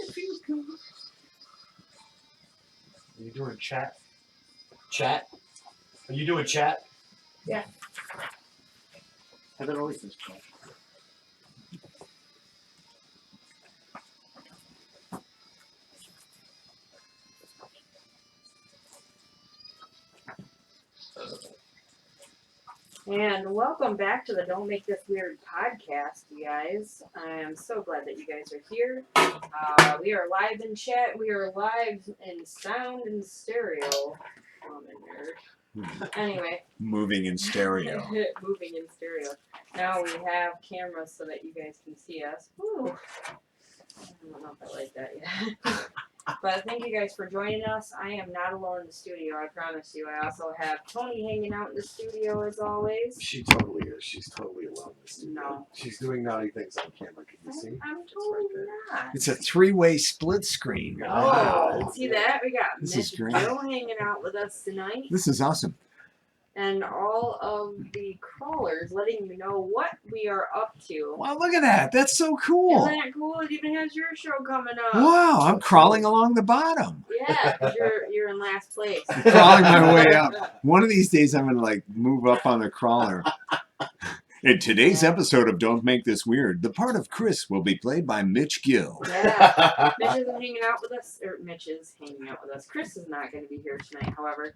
Are you doing chat? Chat? Are you doing chat? Yeah. Heather always does chat. And welcome back to the Don't Make This Weird podcast, you guys. I am so glad that you guys are here. We are live in chat. We are live in sound and stereo. Oh, I'm a nerd. Anyway. Moving in stereo. Moving in stereo. Now we have cameras so that you guys can see us. Woo. I don't know if I like that yet. But thank you guys for joining us. I am not alone in the studio, I promise you. I also have Tony hanging out in the studio as always. She totally is. She's totally alone in the studio. No. She's doing naughty things on camera. Can you see? I'm totally not. It's a three-way split screen. Oh, see that? We got This Mitch is great. Gill hanging out with us tonight. This is awesome. And all of the crawlers letting me know what we are up to. Wow, look at that. That's so cool. Isn't that cool? It even has your show coming up. Wow, I'm crawling along the bottom. Yeah, 'cause you're in last place. Crawling my way up. One of these days I'm going to like move up on the crawler. In today's episode of Don't Make This Weird, the part of Chris will be played by Mitch Gill. Yeah. Mitch isn't hanging out with us. Or Mitch is hanging out with us. Chris is not going to be here tonight, however.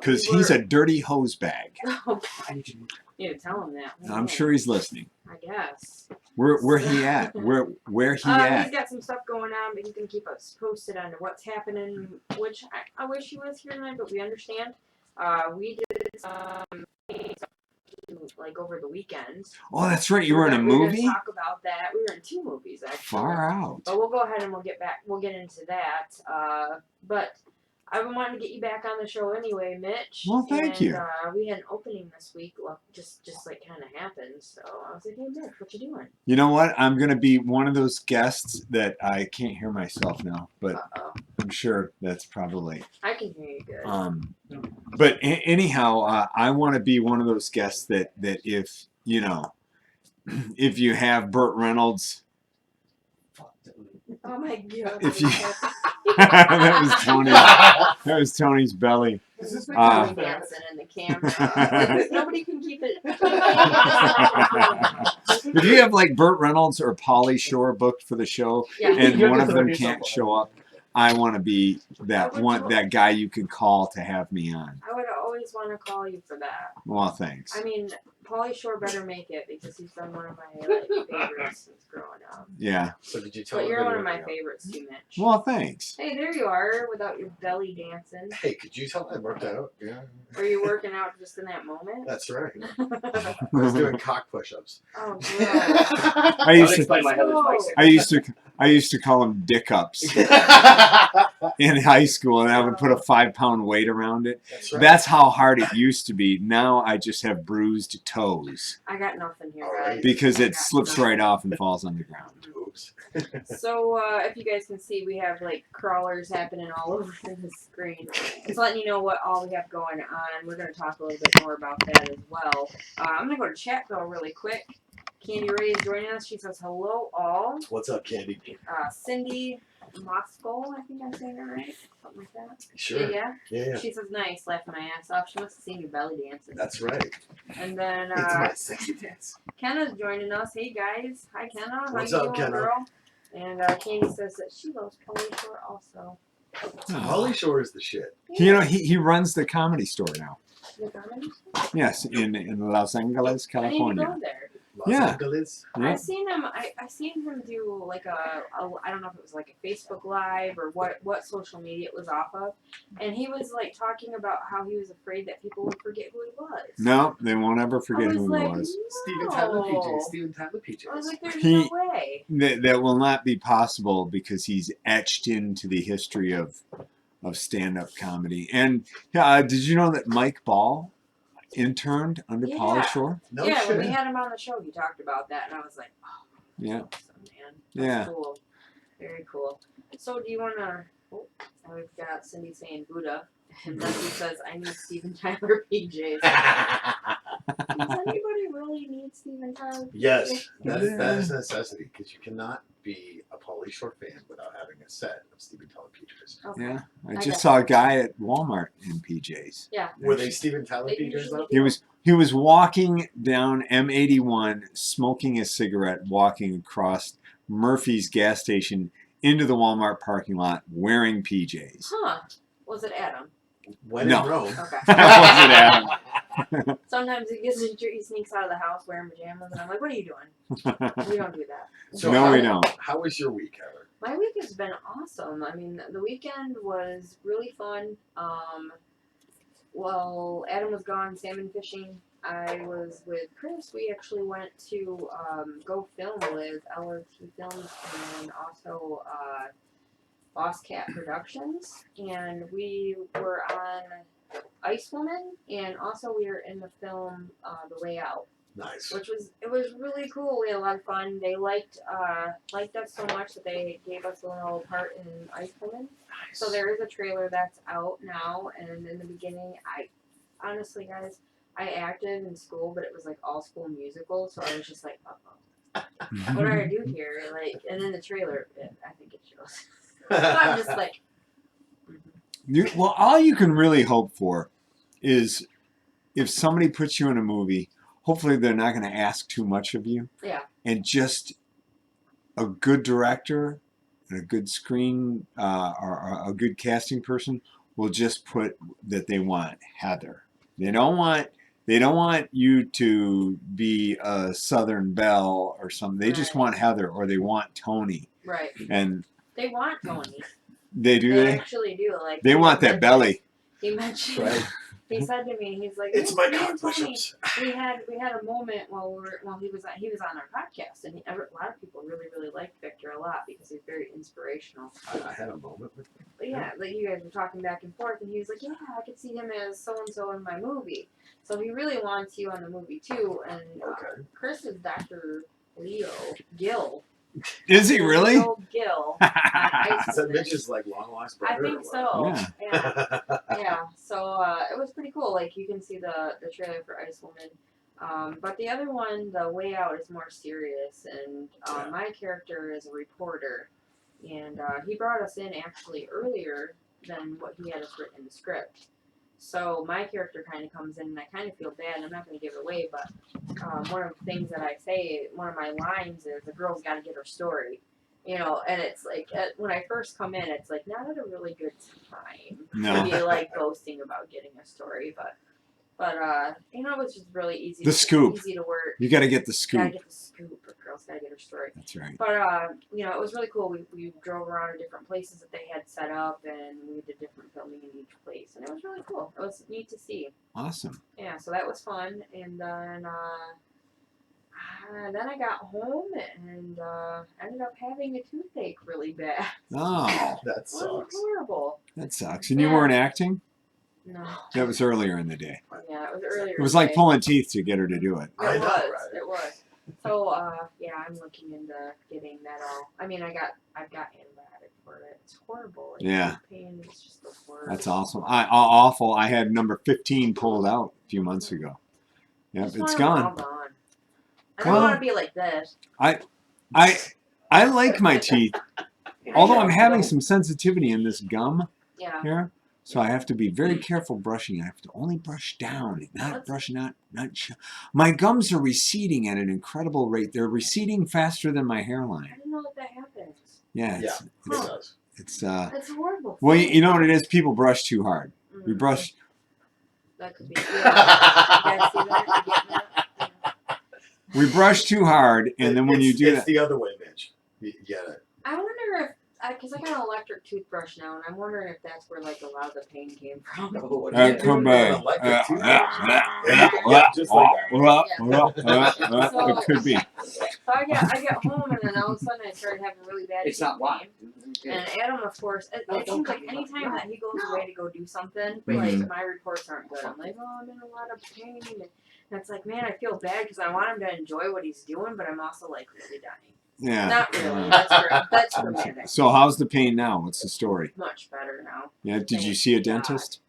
Because he's a dirty hose bag. Oh, God. You need to tell him that. I'm sure he's listening. I guess. Where he at? Where he at? He's got some stuff going on, but he's going to keep us posted on what's happening, which I wish he was here tonight, but we understand. We did some like over the weekend. Oh, that's right. You were in a We're movie? gonna talk about that. We were in 2 movies, actually. Far out. But we'll go ahead and we'll get into that. But I've been wanting to get you back on the show anyway, Mitch. Well, thank you. We had an opening this week. Well, just like kind of happened. So I was like, hey, Mitch, what you doing? You know what? I'm going to be one of those guests that I can't hear myself now, but Uh-oh. I'm sure that's probably. I can hear you good. But anyhow, I want to be one of those guests that if, you know, if you have Burt Reynolds. Oh my God. If you. That was Tony's belly. This belly dancing in the camera. Nobody can keep it. If you have like Burt Reynolds or Pauly Shore booked for the show, and one of them can't show up, I want to be that guy you can call to have me on. I would always want to call you for that. Well, thanks. I mean, Pauly Shore better make it because he's been one of my favorites since growing up. Yeah. So did you tell But him? you're one of my favorites too, Mitch. Well, thanks. Hey, there you are without your belly dancing. Hey, could you tell I worked out? Yeah. Were you working out just in that moment? That's right. I was doing cock push-ups. Oh, gross. I used to call them dick ups in high school, and I would put a 5-pound weight around it. That's right. That's how hard it used to be. Now I just have bruised toes I got nothing here, All right. guys. because it slips right off and falls on the ground. Oops. So, if you guys can see, we have like crawlers happening all over the screen. Just letting you know what all we have going on. We're going to talk a little bit more about that as well. I'm going to go to chat though really quick. Candy Ray is joining us. She says, hello all. What's up, Candy? Cindy Moscow, I think I'm saying that right. Something like that. Sure. Yeah. Yeah. She says, nice, laughing my ass off. She must have seen you belly dancing. That's right. And then It's my sexy dance. Kenna's joining us. Hey guys. Hi Kenna. What's How you up, doing, Kenna? girl? And Candy says that she loves Pauly Shore also. Pauly Shore is the shit. You know, he runs the Comedy Store now. The comedy? Yes, in Los Angeles, I need to California. go there. Los Yeah. Angeles. Yeah. I seen him. I seen him do like a I don't know if it was like a Facebook Live or what social media it was off of, and he was like talking about how he was afraid that people would forget who he was. No, they won't ever forget who like, he was. Steven Tyler PJ. Steven Tyler PJ. I was like, there's He- no way. That will not be possible because he's etched into the history of stand-up comedy. And did you know that Mike Ball interned under Yeah. Pauly Shore? No yeah, shit. when we had him on the show, he talked about that, and I was like, oh, Yeah. awesome, man. That's Yeah. cool. Very cool. So, do you want to? Oh, we've got Cindy saying Buddha, and Dusty says, I need Steven Tyler PJs. anybody really need Steven Tyler? Yes, that is Yeah. a necessity because you cannot be a Pauly Shore fan without having a set of Stephen Tyler PJs. Okay. Yeah, I I just got saw a guy at Walmart in PJs. Yeah. Were they Stephen Tyler They PJs usually though? He was walking down M81, smoking a cigarette, walking across Murphy's gas station into the Walmart parking lot, wearing PJs. Huh. Was it Adam? When No. in Rome. Okay. That wasn't Adam. Sometimes he sneaks out of the house wearing pajamas, and I'm like, "What are you doing? We don't do that." So No, how, we don't. How was your week, Heather? My week has been awesome. I mean, the weekend was really fun. Well, Adam was gone salmon fishing. I was with Chris. We actually went to go film with LRT Films and also Boss Cat Productions, and we were on Ice Woman, and also we were in the film The Way Out, Nice. which was really cool. We had a lot of fun. They liked us so much that they gave us a little part in Ice Woman. So there is a trailer that's out now, and in the beginning, I honestly, guys, I acted in school, but it was like all school musical, so I was just like, what do I do here? Like, and then the trailer, I think it shows. I'm just like, Well, all you can really hope for is if somebody puts you in a movie, hopefully they're not going to ask too much of you. Yeah. And just a good director and a good screen or a good casting person will just put that they want Heather. They don't want you to be a Southern Belle or something. They just Right. want Heather, or they want Tony. right. And They want Tony. they do. They They actually do. Like they he want that mentioned- belly. He mentioned. Right. He said to me, he's like, It's "Me- my me and cock Tony, push-ups. we had a moment while he was on our podcast, and a lot of people really liked Victor a lot because he's very inspirational. I had a moment with him. But yeah, like you guys were talking back and forth, and he was like, "Yeah, I could see him as so and so in my movie." So he really wants you on the movie too. And Okay. Chris is Dr. Leo Gill. Is he really? Leo Gill. on Ice Is that Woman. Mitch's like long lost brother? I think or so. Yeah. Yeah. Yeah. So it was pretty cool. Like you can see the trailer for Ice Woman. But the other one, The Way Out, is more serious, and Yeah. my character is a reporter, and he brought us in actually earlier than what he had us written in the script. So my character kind of comes in, and I kind of feel bad. I'm not going to give it away, but one of the things that I say, one of my lines is, "The girl's got to get her story." You know, and it's like when I first come in, it's like not at a really good time No. to be like boasting about getting a story, but you know, it's just really easy. The scoop. Easy to work. You got to get the Gotta scoop. get the scoop. A girl's gotta get her story. That's right. But you know, it was really cool. We drove around to different places that they had set up, and we did different filming in each place, and it was really cool. It was neat to see. Awesome. Yeah, so that was fun, and then I got home and ended up having a toothache really bad. Oh, That It was sucks. horrible. that sucks. And you Yeah. weren't acting? No. That was earlier in the day. Yeah, it was earlier. It was like today. pulling teeth to get her to do it. I It know, was. right? It was. So yeah, I'm looking into getting that all. I mean, I've got antibiotic for it. It's horrible. Like, Yeah. the pain is just the worst. That's awesome. Awful. I had number 15 pulled out a few months ago. Yep, Just it's want 'em all gone. gone. I don't Well- want to be like this. I like my teeth, although I'm having some sensitivity in this gum Yeah. here, so I have to be very careful brushing. I have to only brush down, and not Let's- brush, not. My gums are receding at an incredible rate. They're receding faster than my I hairline. didn't know that happens. Yeah, Yeah, it's it Huh. does. it's That's horrible. well, you know what it is? People brush too hard. We Mm, brush. That could be. Yeah. You guys see that? You getting that? Yeah. We brush too hard, and then when you do it's that, the other way, Mitch. You get it. I wonder if, because I got an electric toothbrush now, and I'm wondering if that's where like a lot of the pain came from. Oh, come back. Electric toothbrush. Just like It could be. So I get home, and then all of a sudden I started having really bad It's not pain. live. And Adam, of course, it seems like anytime that he goes away to go do something, like my reports aren't good. I'm like, oh, I'm in a lot of pain, and it's like, man, I feel bad because I want him to enjoy what he's doing, but I'm also like really dying. Yeah. Not really. That's dramatic. So how's the pain now? What's the story? Much better now. Yeah. Did you see a dentist?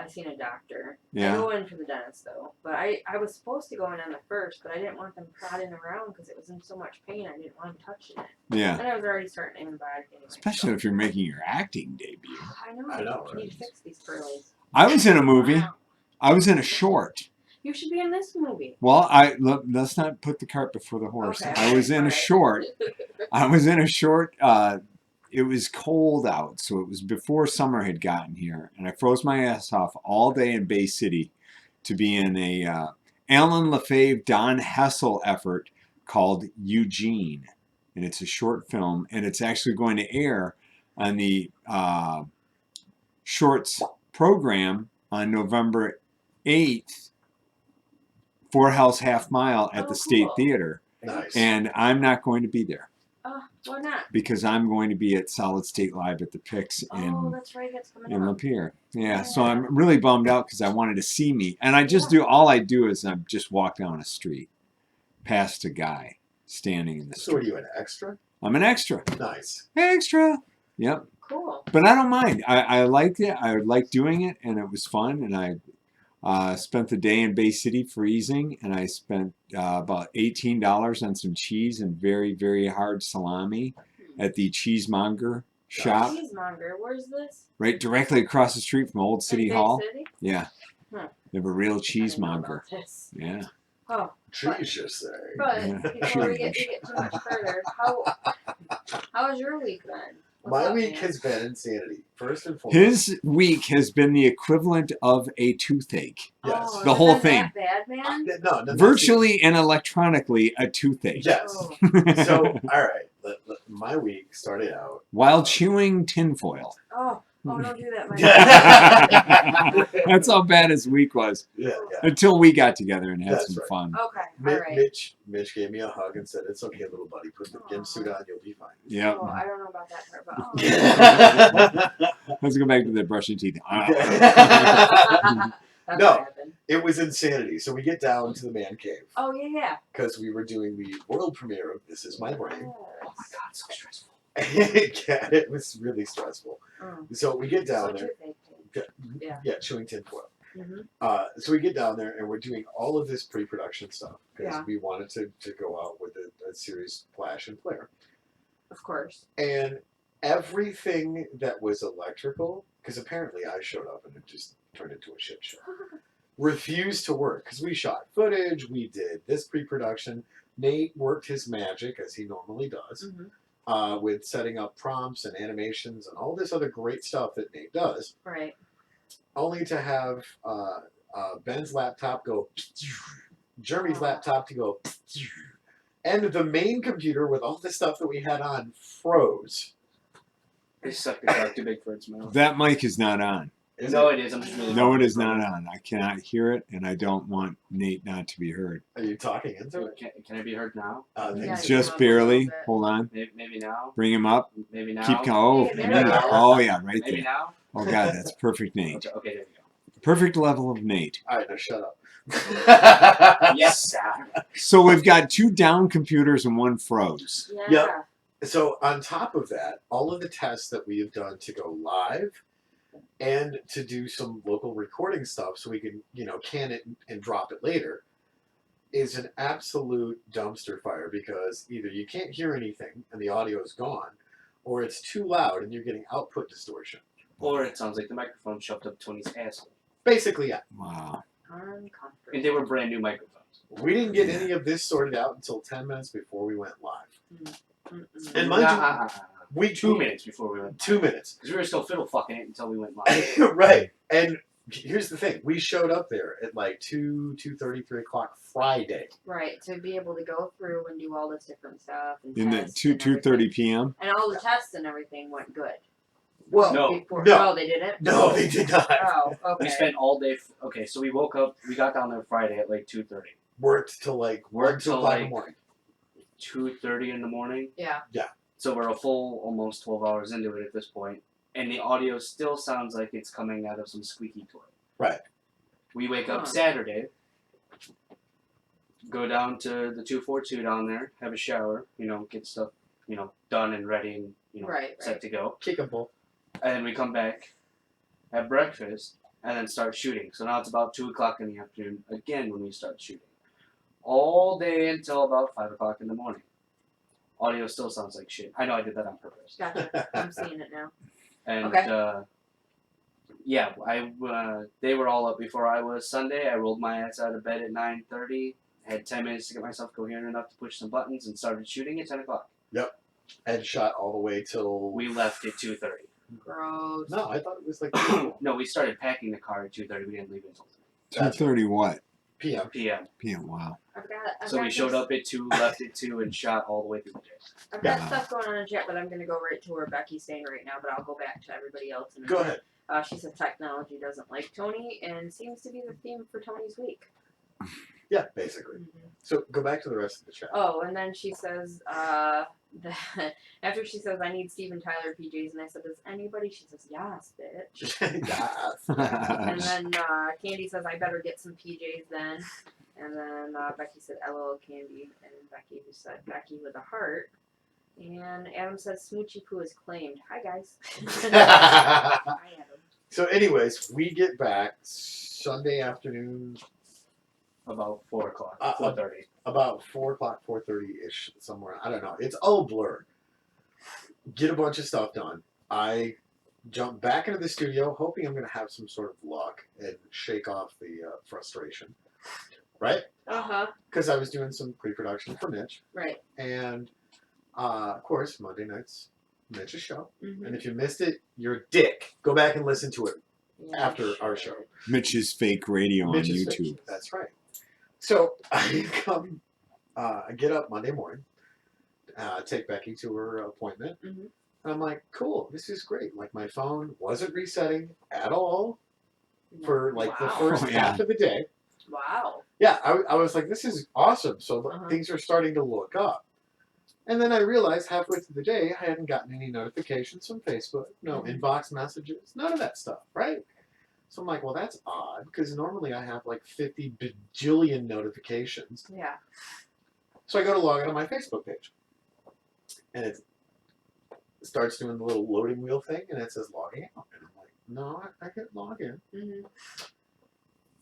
I seen a doctor. Yeah. I go in for the dentist though, but I was supposed to go in on the 1st, but I didn't want them prodding around because it was in so much pain. I didn't want them touching it. Yeah. And I was already starting antibiotic anyway. Especially if you're making your acting debut. I know. I know, I right? need to fix these curlies. I was in a movie. Wow. I was in a short. You should be in this movie. Well, let's not put the cart before the horse. Okay, I was in a alright. short. I was in a short. It was cold out, so it was before summer had gotten here, and I froze my ass off all day in Bay City to be in a Alan Lefebvre, Don Hessel effort called Eugene, and it's a short film, and it's actually going to air on the shorts program on November 8th, Four House Half Mile at Oh, the State cool. Theater, Nice. and I'm not going to be there. Why not? Because I'm going to be at Solid State Live at the Pix Oh, in that's right. That's coming in up. Lapeer. Yeah, so Yeah. I'm really bummed out because I wanted to see me, and I just Yeah. do all I do is I just walk down a street, past a guy standing in the So what are street. you, an extra? I'm an extra. Nice. Extra. Yep. Cool. But I don't mind. I liked it. I liked doing it, and it was fun. And I spent the day in Bay City freezing, and I spent about $18 on some cheese and very, very hard salami at the cheesemonger shop, Cheesemonger. Where's this? right directly across the street from Old City In Bay Hall. City? Yeah. Huh. They have a real I didn't know cheesemonger. about this. Yeah. Oh, Cheese, you say. but Yeah. before we get too much further, how was your week then? What's My up, week man? has been insanity. First and foremost. His week has been the equivalent of a toothache. Yes. Oh, The has it whole been thing. That bad, man? No, Virtually and electronically a toothache. Yes. Oh. So, all right. My week started out. While chewing tinfoil. Oh, don't do that, Mike. Yeah, That's how bad his week was. yeah. Until we got together and had That's some right. fun. Okay, alright. Mitch gave me a hug and said, "It's okay, little buddy. Put the gym suit on. You'll be fine." Yeah. Oh, I don't know about that part, but Let's go back to the brushing teeth. that's No. what happened. It was insanity. So we get down to the man cave Oh, yeah. because we were doing the world premiere of This Is My Brain. Oh, Oh my god, so stressful. Yeah, it was really stressful. Mm. So we get down So there. toothache. Yeah. Yeah, chewing tinfoil. Mhm. So we get down there and we're doing all of this pre-production stuff because Yeah. we wanted to go out with a series flash and flare. Of course. And everything that was electrical, because apparently I showed up and it just turned into a shit show, refused to work because we shot footage, we did this pre-production. Nate worked his magic as he normally does with setting up prompts and animations and all this other great stuff that Nate does, Right. only to have Ben's laptop go, Jeremy's laptop to go, and the main computer with all the stuff that we had on froze. They suck the car too big for its mouth. That mic is not on. Is No, it? it is. I'm just really. No, it is not on. I cannot hear it, and I don't want Nate not to be heard. Are you talking into it? Can I be heard now? Yeah, Thanks. you Just come up a little barely. bit. Hold on. Maybe now. Bring him up. Maybe now. Keep going. Hey, Oh, there you go. oh, yeah, right Maybe there. now. Oh, God, that's perfect Nate. Okay, there we go. Perfect level of Nate. All right, now shut up. Yes, sir. So we've got 2 down computers and 1 froze. Yeah. Yep. So on top of that, all of the tests that we have done to go live and to do some local recording stuff so we can, can it and drop it later is an absolute dumpster fire because either you can't hear anything and the audio is gone or it's too loud and you're getting output distortion. Or it sounds like the microphone shoved up Tony's asshole. Basically, yeah. Wow. Uncomfortable. And they were brand new microphones. We didn't get any of this sorted out until 10 minutes before we went live. Mm-mm. And mind you, Nah, we 2 minutes before we went. 2 minutes. Because we were still fiddle fucking it until we went live. Right. And here's the thing. We showed up there at like 2:30, 3 o'clock Friday. Right, to be able to go through and do all this different stuff and In the test 2:30 everything. p.m. And all the tests and everything went good. Well, No. Before, No. Oh, they didn't? no, they did not. Oh, okay. We spent all day. Okay, so we woke up. We got down there Friday at like 2:30. Worked till like 1, 2 till o'clock in the like- morning. 2:30 in the morning. Yeah. So we're a full almost 12 hours into it at this point, and the audio still sounds like it's coming out of some squeaky toy. Right. We wake up Huh. Saturday, go down to the 242 down there, have a shower, get stuff, done and ready and Right, set right. to go. Kick 'em both. And then we come back, have breakfast, and then start shooting. So now it's about 2 o'clock in the afternoon again when we start shooting. All day until about 5 o'clock in the morning. Audio still sounds like shit. I know I did that on purpose. Gotcha. I'm seeing it now. And Okay. yeah, they were all up before I was Sunday. I rolled my ass out of bed at 9:30. Had 10 minutes to get myself coherent enough to push some buttons and started shooting at 10 o'clock. Yep. And shot all the way till. We left at 2:30. Gross. No, I thought it was like No, we started packing the car at 2:30. We didn't leave until 2:30 what? PM. p.m. PM. Wow. So we showed up at 2, left at 2, and shot all the way through the day. I've got stuff going on in chat, but I'm going to go right to where Becky's staying right now, but I'll go back to everybody else. In a Go minute. ahead. She said technology doesn't like Tony, and seems to be the theme for Tony's week. Yeah, basically. Mm-hmm. So go back to the rest of the chat. Oh, and then she says, that after she says, I need Steven Tyler PJs, and I said, does anybody? She says, yes, bitch. Yes. And then Candy says, I better get some PJs then. And then Becky said, LOL Candy. And Becky just said, Becky with a heart. And Adam says, Smoochy Poo is claimed. Hi, guys. Hi, Adam. So, anyways, we get back Sunday afternoon, About 4 o'clock, 4:30. about 4 o'clock, 4:30-ish, somewhere. I don't know. It's all blurred. Get a bunch of stuff done. I jump back into the studio, hoping I'm going to have some sort of luck and shake off the frustration. Right? Uh-huh. Because I was doing some pre-production for Mitch. Right. And, of course, Monday night's Mitch's show. Mm-hmm. And if you missed it, you're a dick. Go back and listen to it Yeah, after our show. Mitch's Fake Radio on Mitch's YouTube. Fake. That's right. So I come, I get up Monday morning, take Becky to her appointment. Mm-hmm. And I'm like, cool, this is great. Like, my phone wasn't resetting at all for like the first half of the day. Wow. Yeah, I was like, this is awesome. So things are starting to look up. And then I realized halfway through the day, I hadn't gotten any notifications from Facebook, no inbox messages, none of that stuff, right? So I'm like, well, that's odd, because normally I have like 50 bajillion notifications. Yeah. So I go to log in on my Facebook page. And it starts doing the little loading wheel thing, and it says logging out. And I'm like, no, I can't log in. Mm-hmm.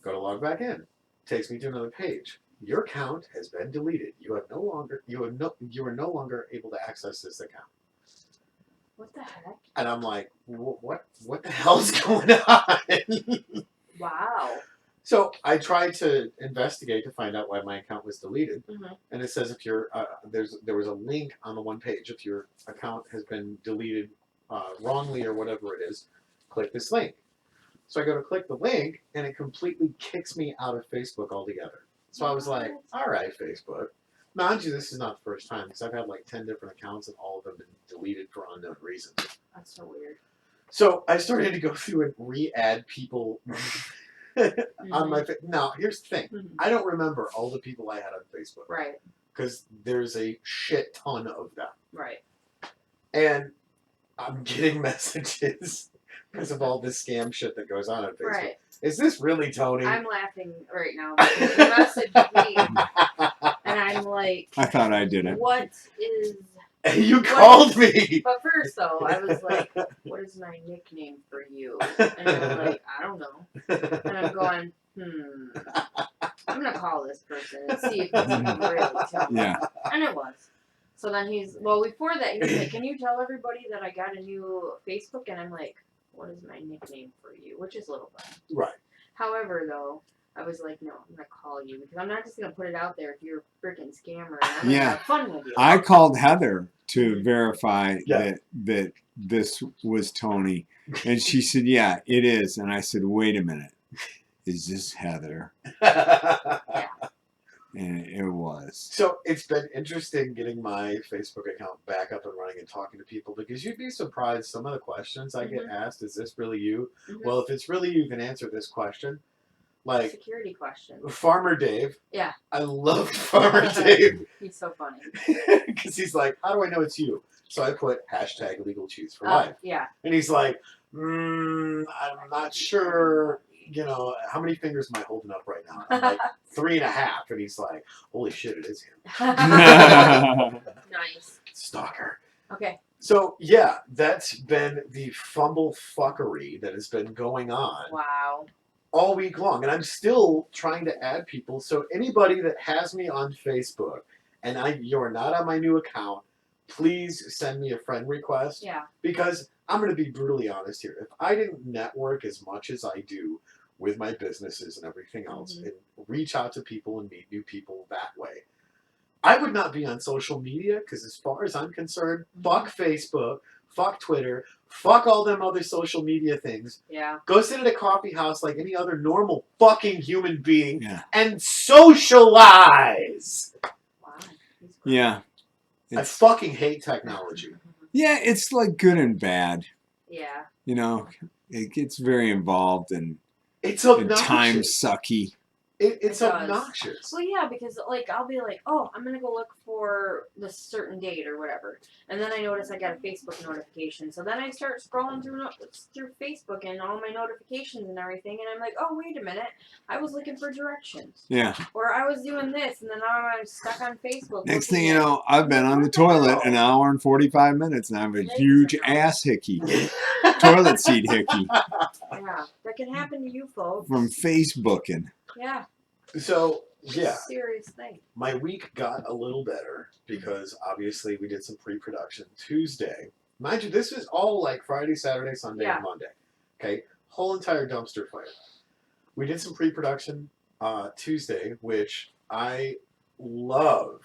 Go to log back in. Takes me to another page. Your account has been deleted. You are no longer able to access this account. What the heck? And I'm like, what the hell's going on? Wow. So I tried to investigate to find out why my account was deleted. Mm-hmm. And it says if your there was a link on the one page. If your account has been deleted wrongly or whatever it is, click this link. So I go to click the link, and it completely kicks me out of Facebook altogether. So I was like, all right, Facebook. Mind you, this is not the first time, because I've had like 10 different accounts, and all of them been deleted for unknown reasons. That's so weird. So I started to go through and re-add people on my Now, here's the thing. Mm-hmm. I don't remember all the people I had on Facebook. Right. Because there's a shit ton of them. Right. And I'm getting messages because of all this scam shit that goes on Facebook. Right. Is this really Tony? I'm laughing right now because you messaged me, and I'm like, I thought I did it. what is... You called me! But first, though, I was like, what is my nickname for you? And I'm like, I don't know. And I'm going, I'm going to call this person and see if it's going to really tell me. Yeah. And it was. So then before that, he was like, can you tell everybody that I got a new Facebook? And I'm like, what is my nickname for you? Which is a little fun. Right. However, though, I was like, no, I'm going to call you because I'm not just going to put it out there if you're a freaking scammer. And I'm going to have fun with you. I called Heather to verify that this was Tony. And she said, yeah, it is. And I said, wait a minute. Is this Heather? Yeah. And it was. So it's been interesting getting my Facebook account back up and running and talking to people, because you'd be surprised some of the questions I get asked. Is this really you? Mm-hmm. Well, if it's really you, then answer this question. Like security question. Farmer Dave. Yeah. I loved Farmer Dave. He's so funny. Because he's like, how do I know it's you? So I put #LegalCheese for life. Yeah. And he's like, I'm not sure, how many fingers am I holding up right now? I'm like, 3.5. And he's like, holy shit, it is him. Nice. Stalker. Okay. So yeah, that's been the fumble fuckery that has been going on Wow. all week long, and I'm still trying to add people. So anybody that has me on Facebook and you're not on my new account, please send me a friend request. Yeah. Because I'm going to be brutally honest here. If I didn't network as much as I do with my businesses and everything else, Mhm. and reach out to people and meet new people that way, I would not be on social media because, as far as I'm concerned, fuck Facebook, fuck Twitter, fuck all them other social media things. Yeah. Go sit at a coffee house like any other normal fucking human being Yeah. and socialize. Wow. He's great. Yeah. I It's, fucking hate technology. yeah, it's like good and bad. Yeah. You know, it gets very involved and It's time obnoxious. sucky. It's It does. obnoxious. Well, yeah, because like I'll be like, oh, I'm gonna go look for this certain date or whatever, and then I notice I got a Facebook notification. So then I start scrolling through Facebook and all my notifications and everything, and I'm like, oh, wait a minute, I was looking for directions, Yeah. or I was doing this, and then now I'm stuck on Facebook. Next thing looking you at- know, I've been on the toilet an hour and 45 minutes and I have a Legs huge are gone. ass hickey, toilet seat hickey Yeah, that can happen to you folks. from Facebooking. Yeah. So, It's a yeah, serious thing. my week got a little better because obviously we did some pre-production Tuesday. Mind you, this was all like Friday, Saturday, Sunday, Yeah. and Monday. Okay, whole entire dumpster fire. We did some pre-production Tuesday, which I love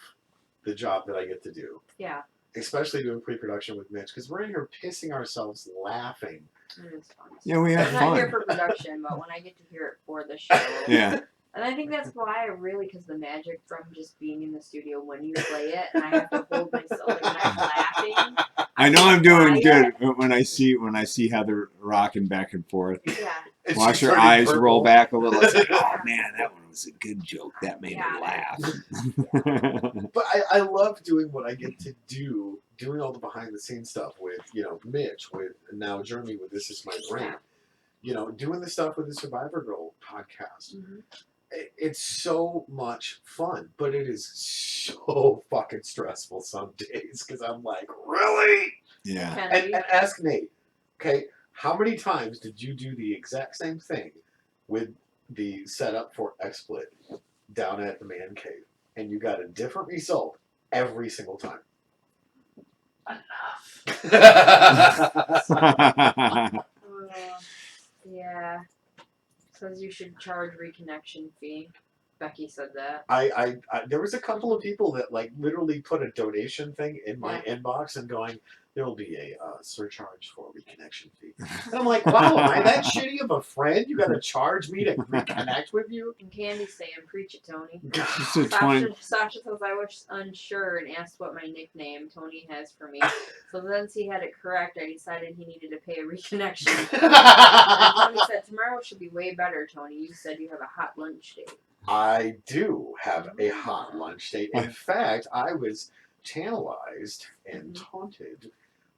the job that I get to do, Yeah. especially doing pre-production with Mitch, because we're in here pissing ourselves laughing. It is fun. Yeah, we had I'm not here fun. for production, but when I get to hear it for the show. Yeah. And I think that's why I really, because the magic from just being in the studio when you play it, and I have to hold myself, like when I'm laughing. I know I'm doing quiet. good when I see Heather rocking back and forth. Yeah. And Watch she's her turning eyes purple. roll back a little. It's like, oh man, that one was a good joke. That made me Yeah. laugh. But I love doing what I get to do, doing all the behind the scenes stuff with, Mitch, with now Jeremy with This Is My Brain. Doing the stuff with the Survivor Girl podcast. Mm-hmm. It's so much fun, but it is so fucking stressful some days because I'm like, really? Yeah. And ask Nate, okay, how many times did you do the exact same thing with the setup for XSplit down at the man cave, and you got a different result every single time? Yeah. Says you should charge reconnection fee. Becky said that. I there was a couple of people that like literally put a donation thing in my inbox and going, there will be a surcharge for a reconnection fee. And I'm like, wow, am I that shitty of a friend? You got to charge me to reconnect with you? And Candy's saying, preach it, Tony. It's a 20. Sasha says, I was unsure and asked what my nickname Tony has for me. So since he had it correct, I decided he needed to pay a reconnection. And Tony said, tomorrow should be way better, Tony. You said you have a hot lunch date. I do have a hot lunch date. In fact, I was tantalized and taunted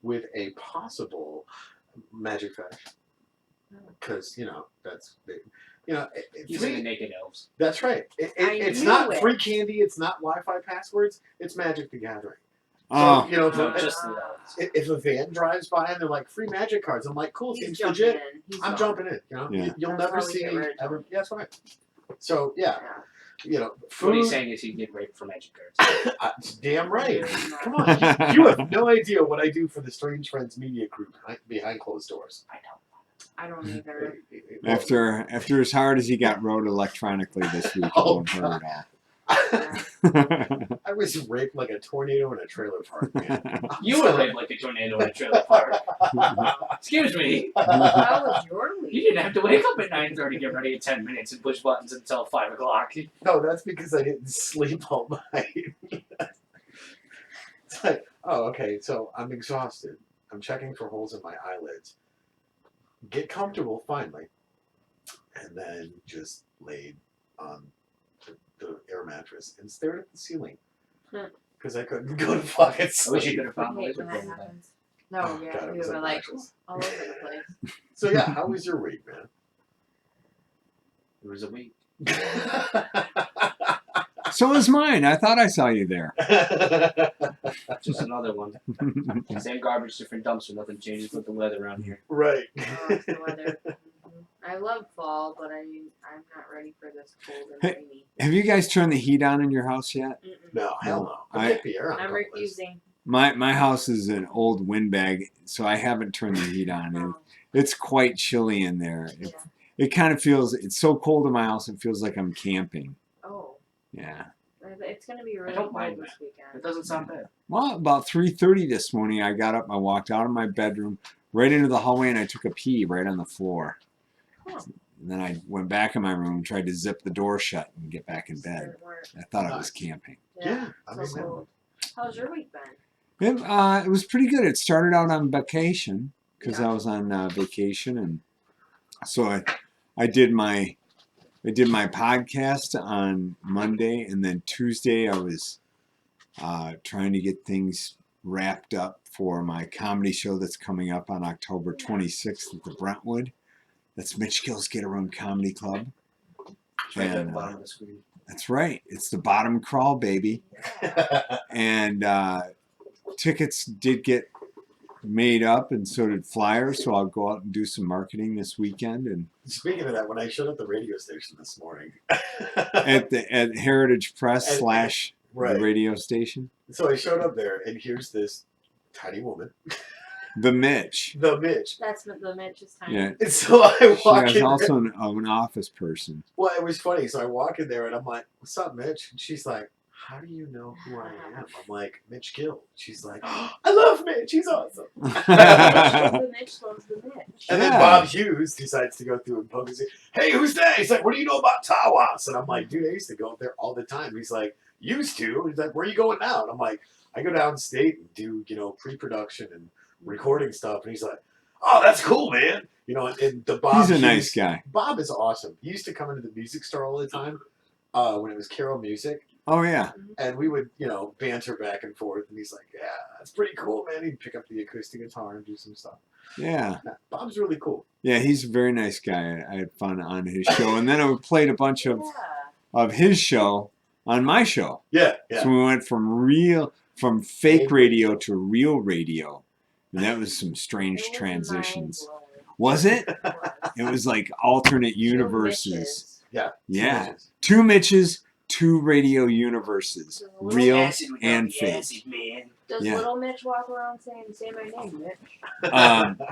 with a possible magic fetish. Because, that's, He's in the naked elves. that's right. It's knew not it. free candy, it's not Wi-Fi passwords, it's Magic the Gathering. Oh. So, No, just the elves. if a van drives by and they're like, free magic cards, I'm like, cool, He's seems jumping legit. in. I'm jumping in, Yeah. You'll That's never how we see get me rid of ever. Tony. Yeah, that's right. So, yeah, food. What he's saying is he'd get raped for magic cards. Damn right. Yeah. Come on, you have no idea what I do for the Strange Friends Media Group behind closed doors. I don't either. After as hard as he got rode electronically this week, it Oh, won't hurt Yeah. at all. I was raped like a tornado in a trailer park, man. You were raped like a tornado in a trailer park. Excuse me. How was your You week? didn't have to wake up at 9:30, get ready in 10 minutes, and push buttons until 5 o'clock. No, that's because I didn't sleep all night. It's like, oh, okay, so I'm exhausted. I'm checking for holes in my eyelids. Get comfortable finally. And then just laid on the air mattress and stared at the ceiling. Because I couldn't go to fucking I wish you sleep. could have I found the hate laser when that pointer. happens. No, Oh, yeah, God, it we was were like obnoxious. all over the place. So yeah, how was your week, man? It was a week. So is mine. I thought I saw you there. Just another one. Same garbage, different dumpster. Nothing changes with the weather around here. Right. Oh, it's the weather. I love fall, but I'm not ready for this cold and Hey, rainy. Have you guys turned the heat on in your house yet? Mm-mm. No, hell no. I kept the air on. I'm a couple days. refusing. My house is an old windbag, so I haven't turned the heat on. Oh, It's quite chilly in there. yeah. It kind of feels, it's so cold in my house, it feels like I'm camping. Oh, Yeah. it's gonna be really don't cold mind this It weekend. doesn't sound bad. Well, about 3:30 this morning, I got up, I walked out of my bedroom, right into the hallway, and I took a pee right on the floor. Huh. And then I went back in my room, tried to zip the door shut and get back in bed. Didn't work. I thought I was camping. Yeah, I so mean, cold. How's your week been? It was pretty good. It started out on vacation because Yeah. I was on vacation, and so I did my podcast on Monday, and then Tuesday I was trying to get things wrapped up for my comedy show that's coming up on October 26th at the Brentwood. That's Mitch Gill's Get Around Comedy Club. It's right there at And, the bottom of the screen. That's right. It's the bottom crawl, baby. And tickets did get made up, and so did flyers. So I'll go out and do some marketing this weekend. And Speaking of that, when I showed up at the radio station this morning, at Heritage Press And- slash right. the radio station, So I showed up there, and here's this tiny woman, the Mitch. the Mitch. That's the Mitch's time. Yeah, And so I she walk is in. also an office person. Well, it was funny. So I walk in there, and I'm like, "What's up, Mitch?" And she's like, "How do you know who I am?" I'm like, "Mitch Gill." She's like, "Oh, I love Mitch. He's awesome." The Mitch loves the Mitch. And then Yeah. Bob Hughes decides to go through and poke and say, "Hey, who's that?" He's like, "What do you know about Tawas?" And I'm like, "Dude, I used to go up there all the time." He's like, "Used to?" He's like, "Where are you going now?" And I'm like, "I go downstate and do, pre-production and recording stuff." And he's like, "Oh, that's cool, man." And the Bob He's a Hughes- nice guy. Bob is awesome. He used to come into the music store all the time when it was Carol Music. Oh yeah, And we would, banter back and forth. And he's like, "Yeah, that's pretty cool, man." He'd pick up the acoustic guitar and do some stuff. yeah, Yeah, Bob's really cool. yeah. He's a very nice guy. I had fun on his show, and then I played a bunch Yeah. of his show on my show. Yeah, yeah. So we went from fake radio to real radio, and that was some strange It was transitions. mind-blowing. Was it? It was. It was like alternate Two universes. Mitches. Yeah. Yeah, 2 Mitches, 2 radio universes, Does little real Acid without and the fake. acid, man. Does Yeah. little Mitch walk around saying, "Say my name, Mitch"?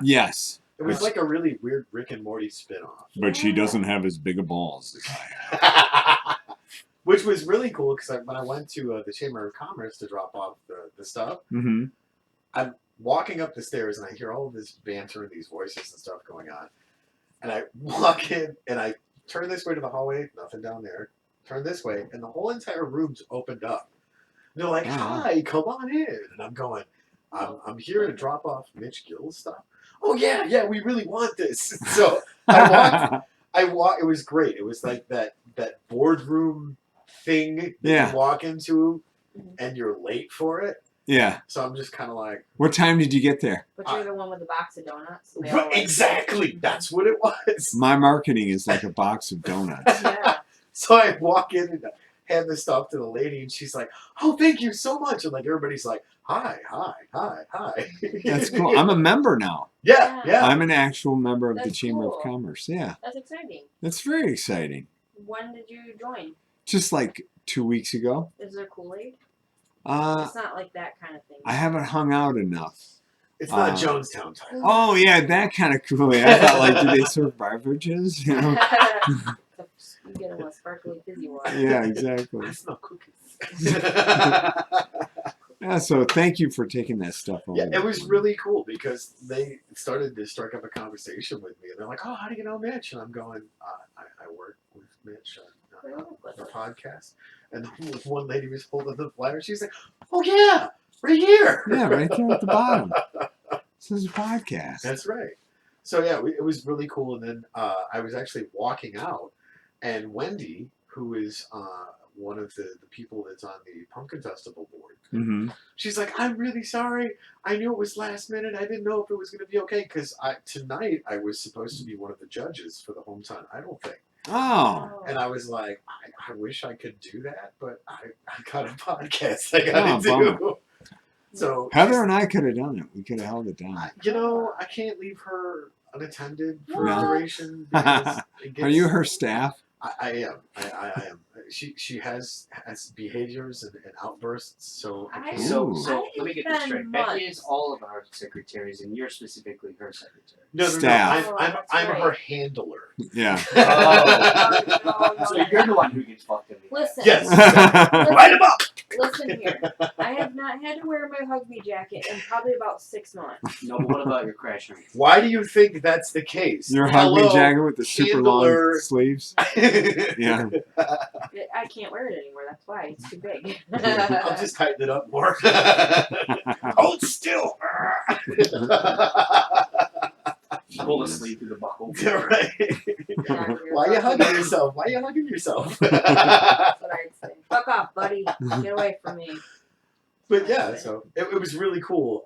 Yes, It was like a really weird Rick and Morty spinoff. but she doesn't have as big a balls as I have. Which was really cool because when I went to the Chamber of Commerce to drop off the stuff, Mm-hmm. I'm walking up the stairs and I hear all of this banter and these voices and stuff going on. And I walk in and I turn this way to the hallway, nothing down there. Turn this way, and the whole entire room's opened up. And they're like, Wow. "Hi, come on in." And I'm going, I'm here to drop off Mitch Gill's stuff. "Oh yeah, we really want this." So I walk. It was great. It was like that boardroom thing that Yeah. you walk into, and you're late for it. Yeah. So I'm just kind of like, What time did you get there? But you're the one with the box of donuts. They all like- exactly. That's what it was. My marketing is like a box of donuts. Yeah. So I walk in and hand the stuff to the lady, and she's like, "Oh, thank you so much." And like everybody's like, "Hi." That's cool. I'm a member now. Yeah. I'm an actual member of the That's Chamber cool. of Commerce. Yeah. That's exciting. That's very exciting. When did you join? Just like 2 weeks ago. Is there Kool-Aid? Uh, It's not like that kind of thing. I haven't hung out enough. It's not Uh, Jonestown time. Oh yeah, that kind of Kool-Aid. I thought like, do they serve beverages? You know? You get them with sparkly fizzy water. Yeah, exactly. I smell cookies. Yeah, so thank you for taking that stuff over. Yeah, it was really cool because they started to strike up a conversation with me, and they're like, "Oh, how do you know Mitch?" And I'm going, I work with Mitch on the podcast." And one lady was holding the flyer. She's like, "Oh yeah, right here." Yeah, right there at the bottom. This is a podcast. That's right. So yeah, it was really cool. And then I was actually walking out, and Wendy, who is one of the people that's on the Pumpkin Festival board, Mm-hmm. she's like, "I'm really sorry. I knew it was last minute. I didn't know if it was going to be okay because tonight I was supposed to be one of the judges for the Hometown Idol thing." Oh. And I was like, I wish I could do that, but I got a podcast I Oh, got to bummer. do. So Heather and I could have done it. We could have held it down. I can't leave her unattended for No. duration because it gets. Are you her staff? I am. I am. She has behaviors and outbursts, so I can't. Ooh. So I let me get have this straight. been Becky months. is all of our secretaries, and you're specifically her secretary. No. Staff. Oh, I'm that's her right. handler. Yeah. Oh, no, So no, you're no. the one who gets fucked in the ass. Listen. Yes. Exactly. Light him up. Listen here. I have not had to wear my Hug Me jacket in probably about 6 months. No, but what about your crash rings? Why do you think that's the case? Your Hug Me Hello, jacket with the super long handler. sleeves. Yeah. I can't wear it anymore. That's why it's too big. I'll just tighten it up more. Hold still. Pull the sleeve through the buckle. Right. Yeah, Why are you hugging yourself? Why are you hugging yourself? That's what I'd say. Fuck off, buddy. Get away from me. But yeah, so it was really cool.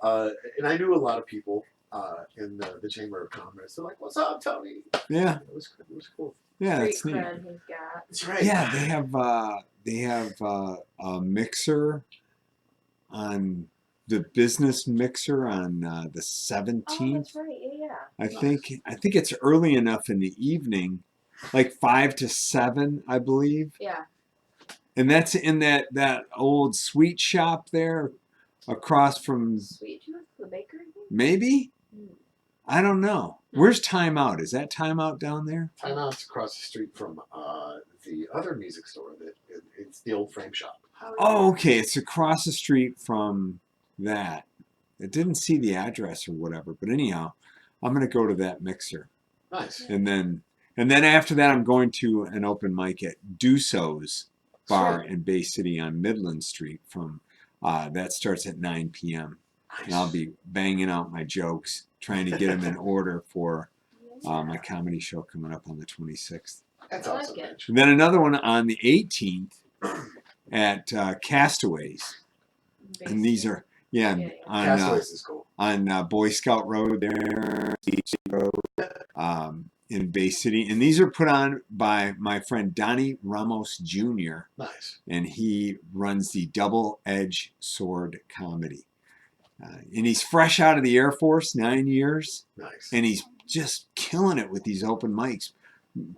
And I knew a lot of people in the Chamber of Commerce. They're like, "What's up, Tony?" Yeah. It was cool. Yeah, Great that's neat. friend he's got. That's right. Yeah, they have a mixer on the business mixer on the 17th. Oh, that's right. Yeah. I think it's early enough in the evening, like 5 to 7, I believe. Yeah. And that's in that old sweet shop there across from Sweet Tooth, the bakery thing? maybe? Mm. I don't know. Where's Time Out? Is that Time Out down there? Time Out's across the street from the other music store. It's the old frame shop. Oh, okay. It's across the street from that. It didn't see the address or whatever, but anyhow, I'm gonna go to that mixer, Nice. and then after that, I'm going to an open mic at Duso's Bar in Bay City on Midland Street. From that starts at 9 p.m. and I'll be banging out my jokes, trying to get them in order for my comedy show coming up on the 26th. That's I like awesome. it. Mitch. And then another one on the 18th at Castaways, and these are on Castaways is cool. Boy Scout Road there, in Bay City, and these are put on by my friend Donnie Ramos Jr. Nice. and he runs the Double Edge Sword Comedy, and he's fresh out of the Air Force, 9 years, Nice. and he's just killing it with these open mics,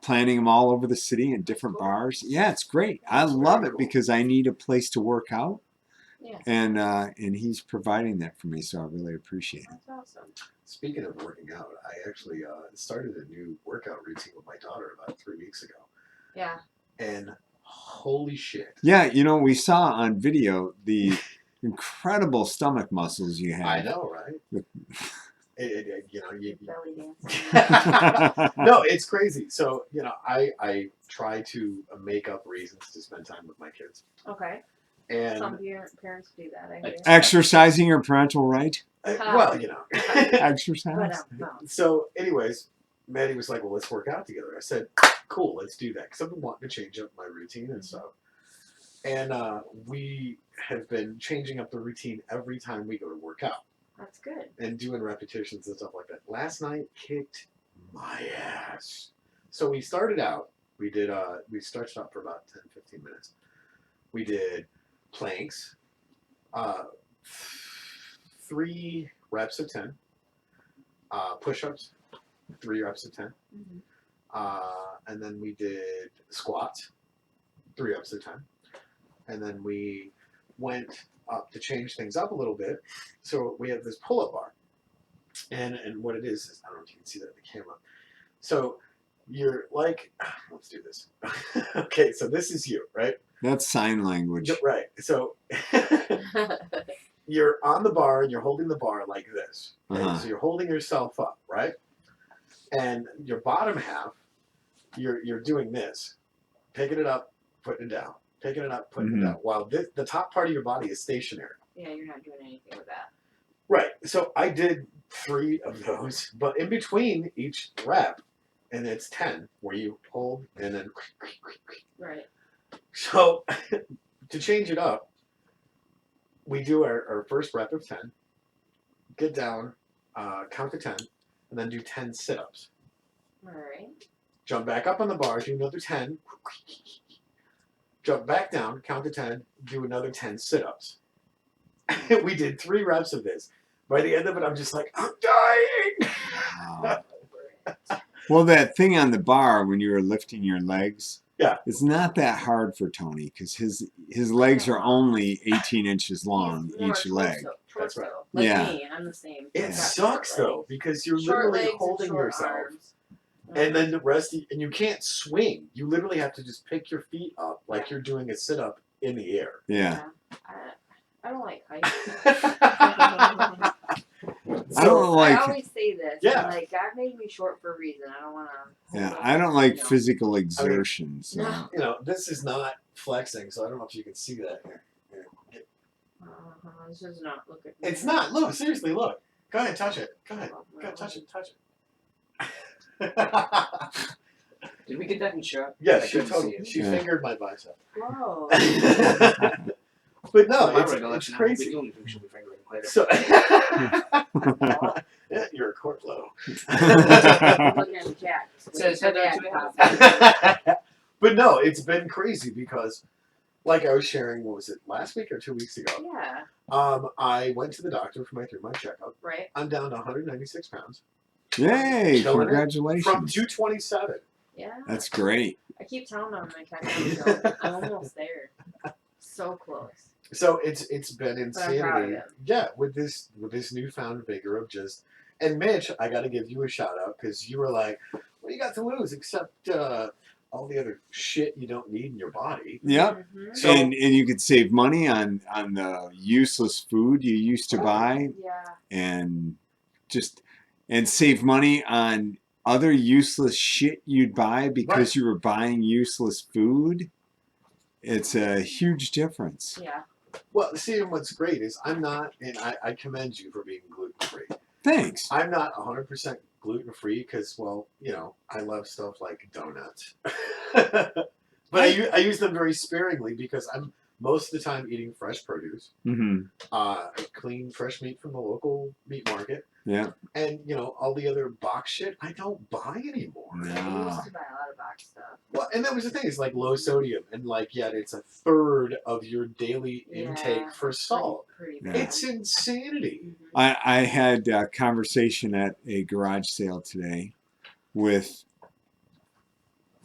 planning them all over the city in different bars. Yeah, it's great. I That's love very it cool. because I need a place to work out. Yeah. And he's providing that for me, so I really appreciate it. That's awesome. Speaking of working out, I actually started a new workout routine with my daughter about 3 weeks ago. Yeah. And holy shit. Yeah, we saw on video the incredible stomach muscles you have. I know, right? You Belly dance. no, it's crazy. So, I try to make up reasons to spend time with my kids. Okay. And Some parents do that, I hear. Exercising your parental right. well, Exercise. So, anyways, Maddie was like, "Well, let's work out together." I said, "Cool, let's do that." Because I've been wanting to change up my routine and stuff. And we have been changing up the routine every time we go to work out That's good. and doing repetitions and stuff like that. Last night kicked my ass. So we started out. We did. We stretched out for about 10, 15 minutes. We did planks, 3 reps of 10, push-ups, 3 reps of 10, and then we did squats, 3 reps of 10, and then we went up to change things up a little bit. So we have this pull-up bar, and what it is I don't know if you can see that in the camera. So you're like, let's do this. Okay, so this is you, right? That's sign language. Right. So you're on the bar and you're holding the bar like this. Okay? So you're holding yourself up, right? And your bottom half, you're doing this, picking it up, putting it down, picking it up, putting it down. While the top part of your body is stationary. Yeah, you're not doing anything with that. Right. So I did 3 of those, but in between each rep, and it's 10, where you hold and then. Right. So, to change it up, we do our first rep of 10, get down, count to 10, and then do 10 sit-ups. All right. jump back up on the bar, do another 10, jump back down, count to 10, do another 10 sit-ups. We did 3 reps of this. By the end of it, I'm just like, I'm dying. Wow. Well, that thing on the bar when you were lifting your legs, Yeah. it's not that hard for Tony because his legs are only 18 inches long He's more each leg. That's right. Like Yeah. me, I'm the same. It I've got sucks short though legs. because you're Short literally legs and holding short yourself, arms. and then the rest, and you can't swing. You literally have to just pick your feet up like you're doing a sit up in the air. Yeah. I don't like heights. I don't like. I always say this. Yeah. I'm like, God made me short for a reason. I don't want to. Yeah, I don't like physical exertion. So. No. You know, this is not flexing, so I don't know if you can see that here. Here. This is not looking. It's not. Look, seriously, look. Go ahead, touch it. Go ahead. Go ahead, touch it. Touch it. Did we get that in shot? Yes, I she couldn't totally. see it. She Yeah. fingered my bicep. Whoa. But no, My it's recollection, crazy. I hope we do she'll be fingering later. So, yeah, you're a court low. I'm looking at the chat. It says head Yeah, to the house. But no, it's been crazy because, like I was sharing, what was it, last week or 2 weeks ago? Yeah. I went to the doctor for my 3-month checkup. Right. I'm down to 196 pounds Yay! Killing it. Congratulations. from 227. Yeah. That's great. I keep telling them I can't go. I'm almost there. So close. So it's been But I'm proud of insanity. him. Yeah, with this newfound vigor of just. And Mitch, I got to give you a shout out because you were like, "What do you got to lose except all the other shit you don't need in your body?" Yep. Mhm. So- and you could save money on the useless food you used to buy, Yeah. and save money on other useless shit you'd buy because Right. you were buying useless food. It's a huge difference. Yeah. Well, see, and what's great is I'm not, and I commend you for being gluten free. Thanks. I'm not 100% gluten free because, well, you know, I love stuff like donuts. But I use them very sparingly because I'm most of the time eating fresh produce, Mm-hmm. clean, fresh meat from the local meat market. Yeah. And, you know, all the other box shit I don't buy anymore. I used No. to buy a lot of box stuff. Well, and that was the thing. It's like low sodium, and like yet it's a third of your daily intake for salt. Pretty Yeah. bad. It's insanity. Mhm. I had a conversation at a garage sale today with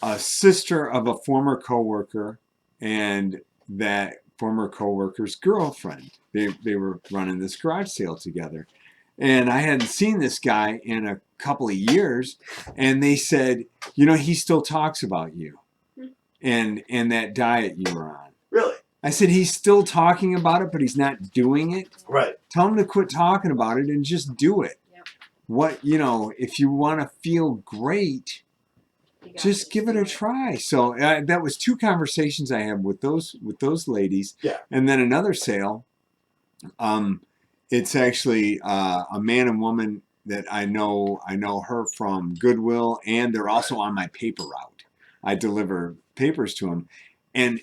a sister of a former coworker and that former coworker's girlfriend. They were running this garage sale together. And I hadn't seen this guy in a couple of years, and they said, you know, he still talks about you and that diet you were on. Really? I said, he's still talking about it, but he's not doing it. Right. Tell him to quit talking about it and just do it. Yep. What, you know, if you want to feel great, You got just to give it do a try. So that was 2 conversations I had with those ladies. Yeah. And then another sale. It's actually a man and woman that I know her from Goodwill, and they're also on my paper route. I deliver papers to them. And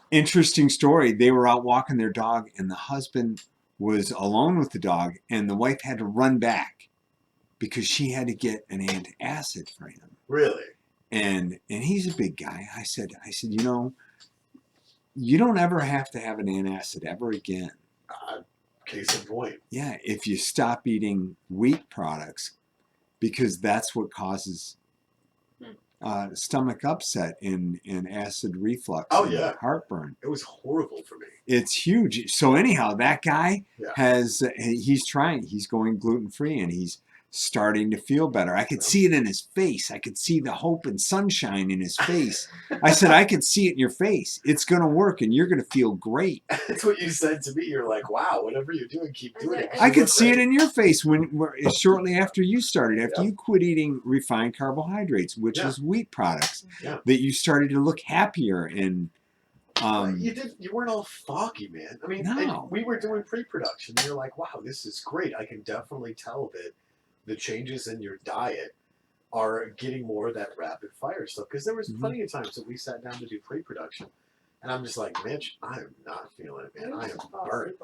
interesting story, they were out walking their dog, and the husband was alone with the dog, and the wife had to run back because she had to get an antacid for him. Really? And he's a big guy. I said, you know, you don't ever have to have an antacid ever again. Case in point. Yeah, if you stop eating wheat products, because that's what causes stomach upset and acid reflux Oh, and yeah. heartburn. It was horrible for me. It's huge. So anyhow, that guy Yeah. he's trying. He's going gluten-free, and he's starting to feel better. I could see it in his face. I could see the hope and sunshine in his face. I said, I could see it in your face. It's going to work, and you're going to feel great. That's what you said to me. You're like, wow, whatever you're doing, keep doing it. I could see it in your face when shortly after you started, after Yeah. you quit eating refined carbohydrates, which Yeah. is wheat products, Yeah. that you started to look happier and You weren't all foggy, man. I mean, No. and we were doing pre-production. You're like, wow, this is great. I can definitely tell that the changes in your diet are getting more of that rapid fire stuff. Because there was Mhm. plenty of times that we sat down to do pre-production, and I'm just like, Mitch, I am not feeling it, man. I am burnt.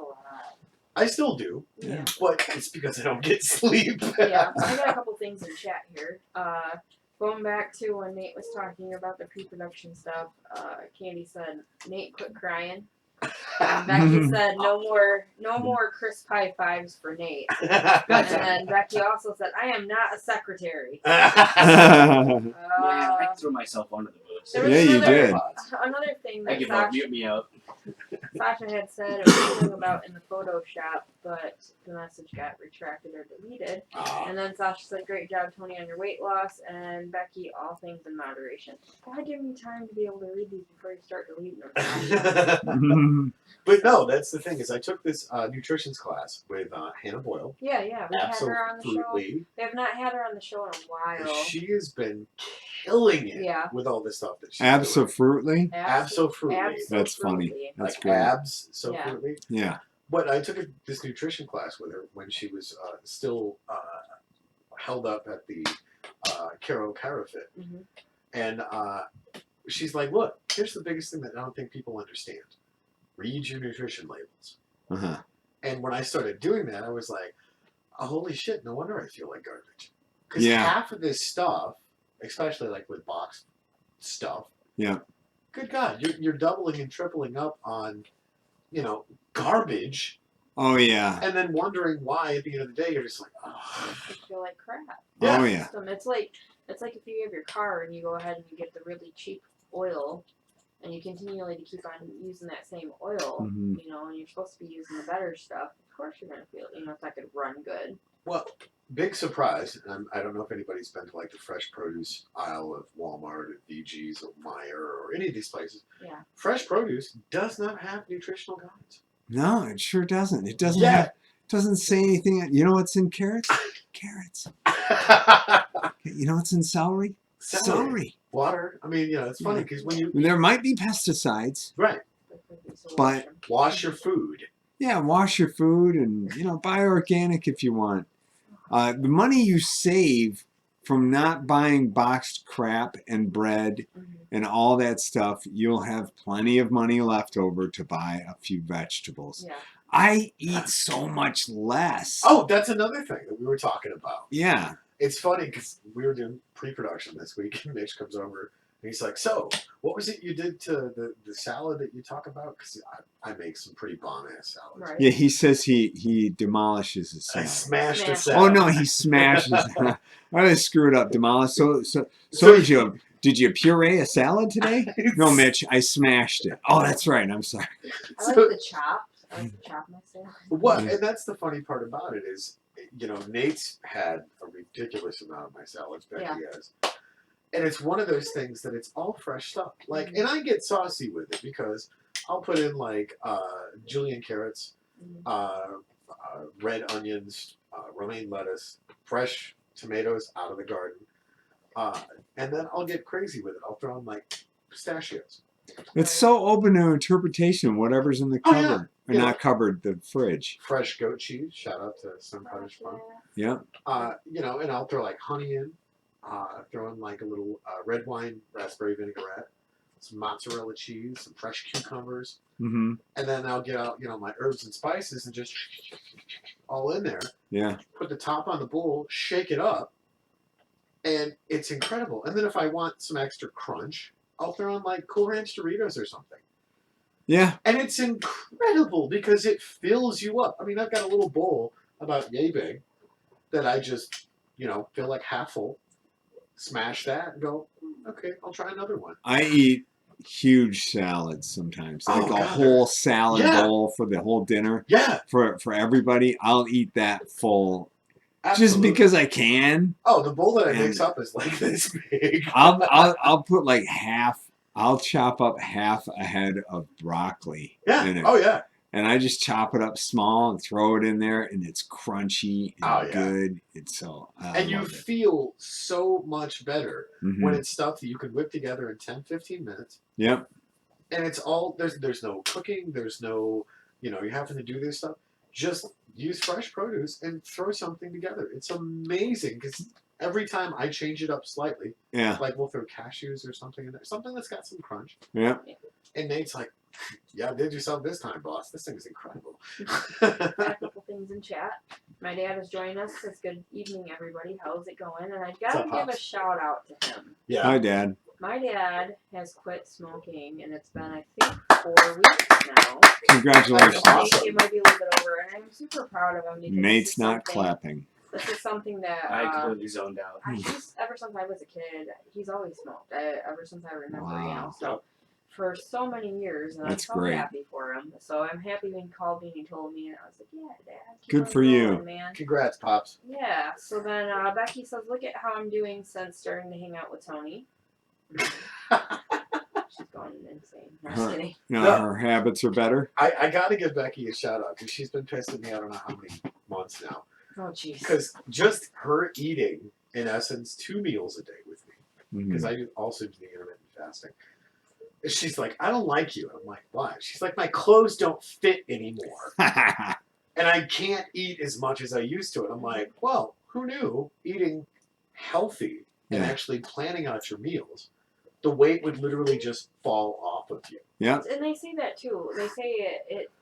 I still do, but it's because I don't get sleep. Yeah, I got a couple things in chat here. Going back to when Nate was talking about the pre-production stuff, Candy said Nate quit crying. And Becky said no more crisp high fives for Nate. And then Becky also said, I am not a secretary. Man, I threw myself under the bus. There was Yeah, you another, did. Another thing I that give up. Mute me out. Sasha had said it was something about in the Photoshop, but the message got retracted or deleted. And then Sasha said, great job, Tony, on your weight loss. And Becky, all things in moderation. Gotta give me time to be able to read these before you start deleting them, Sasha. But no, that's the thing is I took this nutrition class with Hannah Boyle. Yeah, we've had her on the show. Absolutely. We have not had her on the show in a while. She has been killing it Yeah. with all this stuff that she's Absolutely. Absolutely. That's funny. That's like great. absolutely. Yeah. But I took this nutrition class with her when she was still held up at the Caro Parafit. Mm-hmm. And she's like, look, here's the biggest thing that I don't think people understand. Read your nutrition labels. Uh-huh. And when I started doing that, I was like, oh, holy shit, no wonder I feel like garbage. Because Yeah. half of this stuff, especially like with box stuff, Yeah. good God, you're doubling and tripling up on, garbage. Oh, yeah. And then wondering why at the end of the day you're just like, oh. You feel like crap. Oh, yeah. It's like if you have your car and you go ahead and you get the really cheap oil and you continually to keep on using that same oil, Mhm. and you're supposed to be using the better stuff. Of course you're gonna feel, it's not gonna run good. Well, big surprise, and I don't know if anybody's been to like the fresh produce aisle of Walmart or VG's or Meijer or any of these places. Yeah. Fresh produce does not have nutritional guides. No, it sure doesn't. It doesn't say anything. You know what's in carrots? Carrots. You know what's in celery? Celery. Water. I mean, it's funny because when you There might be pesticides. right, But wash your food. yeah, wash your food and buy organic if you want. The money you save from not buying boxed crap and bread and all that stuff, you'll have plenty of money left over to buy a few vegetables. Yeah. I eat so much less. Oh, that's another thing that we were talking about. Yeah. It's funny because we were doing pre-production this week, and Mitch comes over and he's like, "So, what was it you did to the salad that you talk about? Because I make some pretty bomb-ass salads." Right. Yeah, he says he demolishes his I salad. smashed a Smashed. salad. Oh no, he smashes. I screwed up. Demolish. So did you puree a salad today? No, Mitch, I smashed it. Oh, that's right. I'm sorry. I like the chop. I like to chop my salad. What? And that's the funny part about it is, Nate's had a ridiculous amount of my salads. Becky has. And it's one of those things that it's all fresh stuff. Like, and I get saucy with it because I'll put in like julienne carrots, red onions, romaine lettuce, fresh tomatoes out of the garden, and then I'll get crazy with it. I'll throw in like pistachios. It's so open to interpretation. Whatever's in the Oh, yeah. cupboard, or Yeah. not cupboard, the fridge. Fresh goat cheese. Shout out to Sun Cottage Farm. Yeah. And I'll throw like honey in. Throw in like a little red wine raspberry vinaigrette, some mozzarella cheese, some fresh cucumbers, Mm-hmm. and then I'll get out, my herbs and spices and just all in there. Yeah. Put the top on the bowl, shake it up, and it's incredible. And then if I want some extra crunch, I'll throw in like Cool Ranch Doritos or something. Yeah. And it's incredible because it fills you up. I mean, I've got a little bowl about yay big that I just, feel like half full. Smash that and go, okay, I'll try another one. I eat huge salads sometimes, like Oh, a God, whole salad yeah. bowl for the whole dinner. Yeah. For everybody, I'll eat that full, Absolutely. just because I can. Oh, the bowl that I And mix up is like this big. I'll put like half. I'll chop up half a head of broccoli in it. Oh yeah. And I just chop it up small and throw it in there, and it's crunchy and good. It's so. And you feel so much better when it's stuff that you could whip together in 10, 15 minutes. Yep. And it's all there's no cooking. There's no you're having to do this stuff. Just use fresh produce and throw something together. It's amazing because every time I change it up slightly, like we'll throw cashews or something in there, something that's got some crunch. Yeah. And Nate's like, "Yeah, I did yourself this time, boss. This thing is incredible." things in chat. My dad is joining us. Says good evening, everybody. How's it going? And I What's gotta up, give a Pops? shout out to him. Yeah. Hi, Dad. My dad has quit smoking, and it's been, I think, 4 weeks now. Congratulations. I think it might be a little bit over, and I'm super proud of him because Nate's this is not something- clapping. This is something that I completely zoned out. he's ever since I was a kid, he's always smoked. Ever since I remember, you know. Wow. So for so many years, and That's I'm so great. happy for him. So I'm happy when he called me and he told me, and I was like, yeah, Dad. Keep Good on for you. going, man. Congrats, Pops. Yeah. So then Becky says, look at how I'm doing since starting to hang out with Tony. She's going insane. No, just Huh. kidding. No, No. her habits are better. I got to give Becky a shout out because she's been pissing me I don't know how many months now. Oh, jeez. Because just her eating, in essence, 2 meals a day with me, Mhm. because I also do the intermittent fasting. She's like, I don't like you. I'm like, why? She's like, my clothes don't fit anymore. And I can't eat as much as I used to. And I'm like, well, who knew eating healthy and Yeah. actually planning out your meals, the weight would literally just fall off of you. Yeah. And they say that too. They say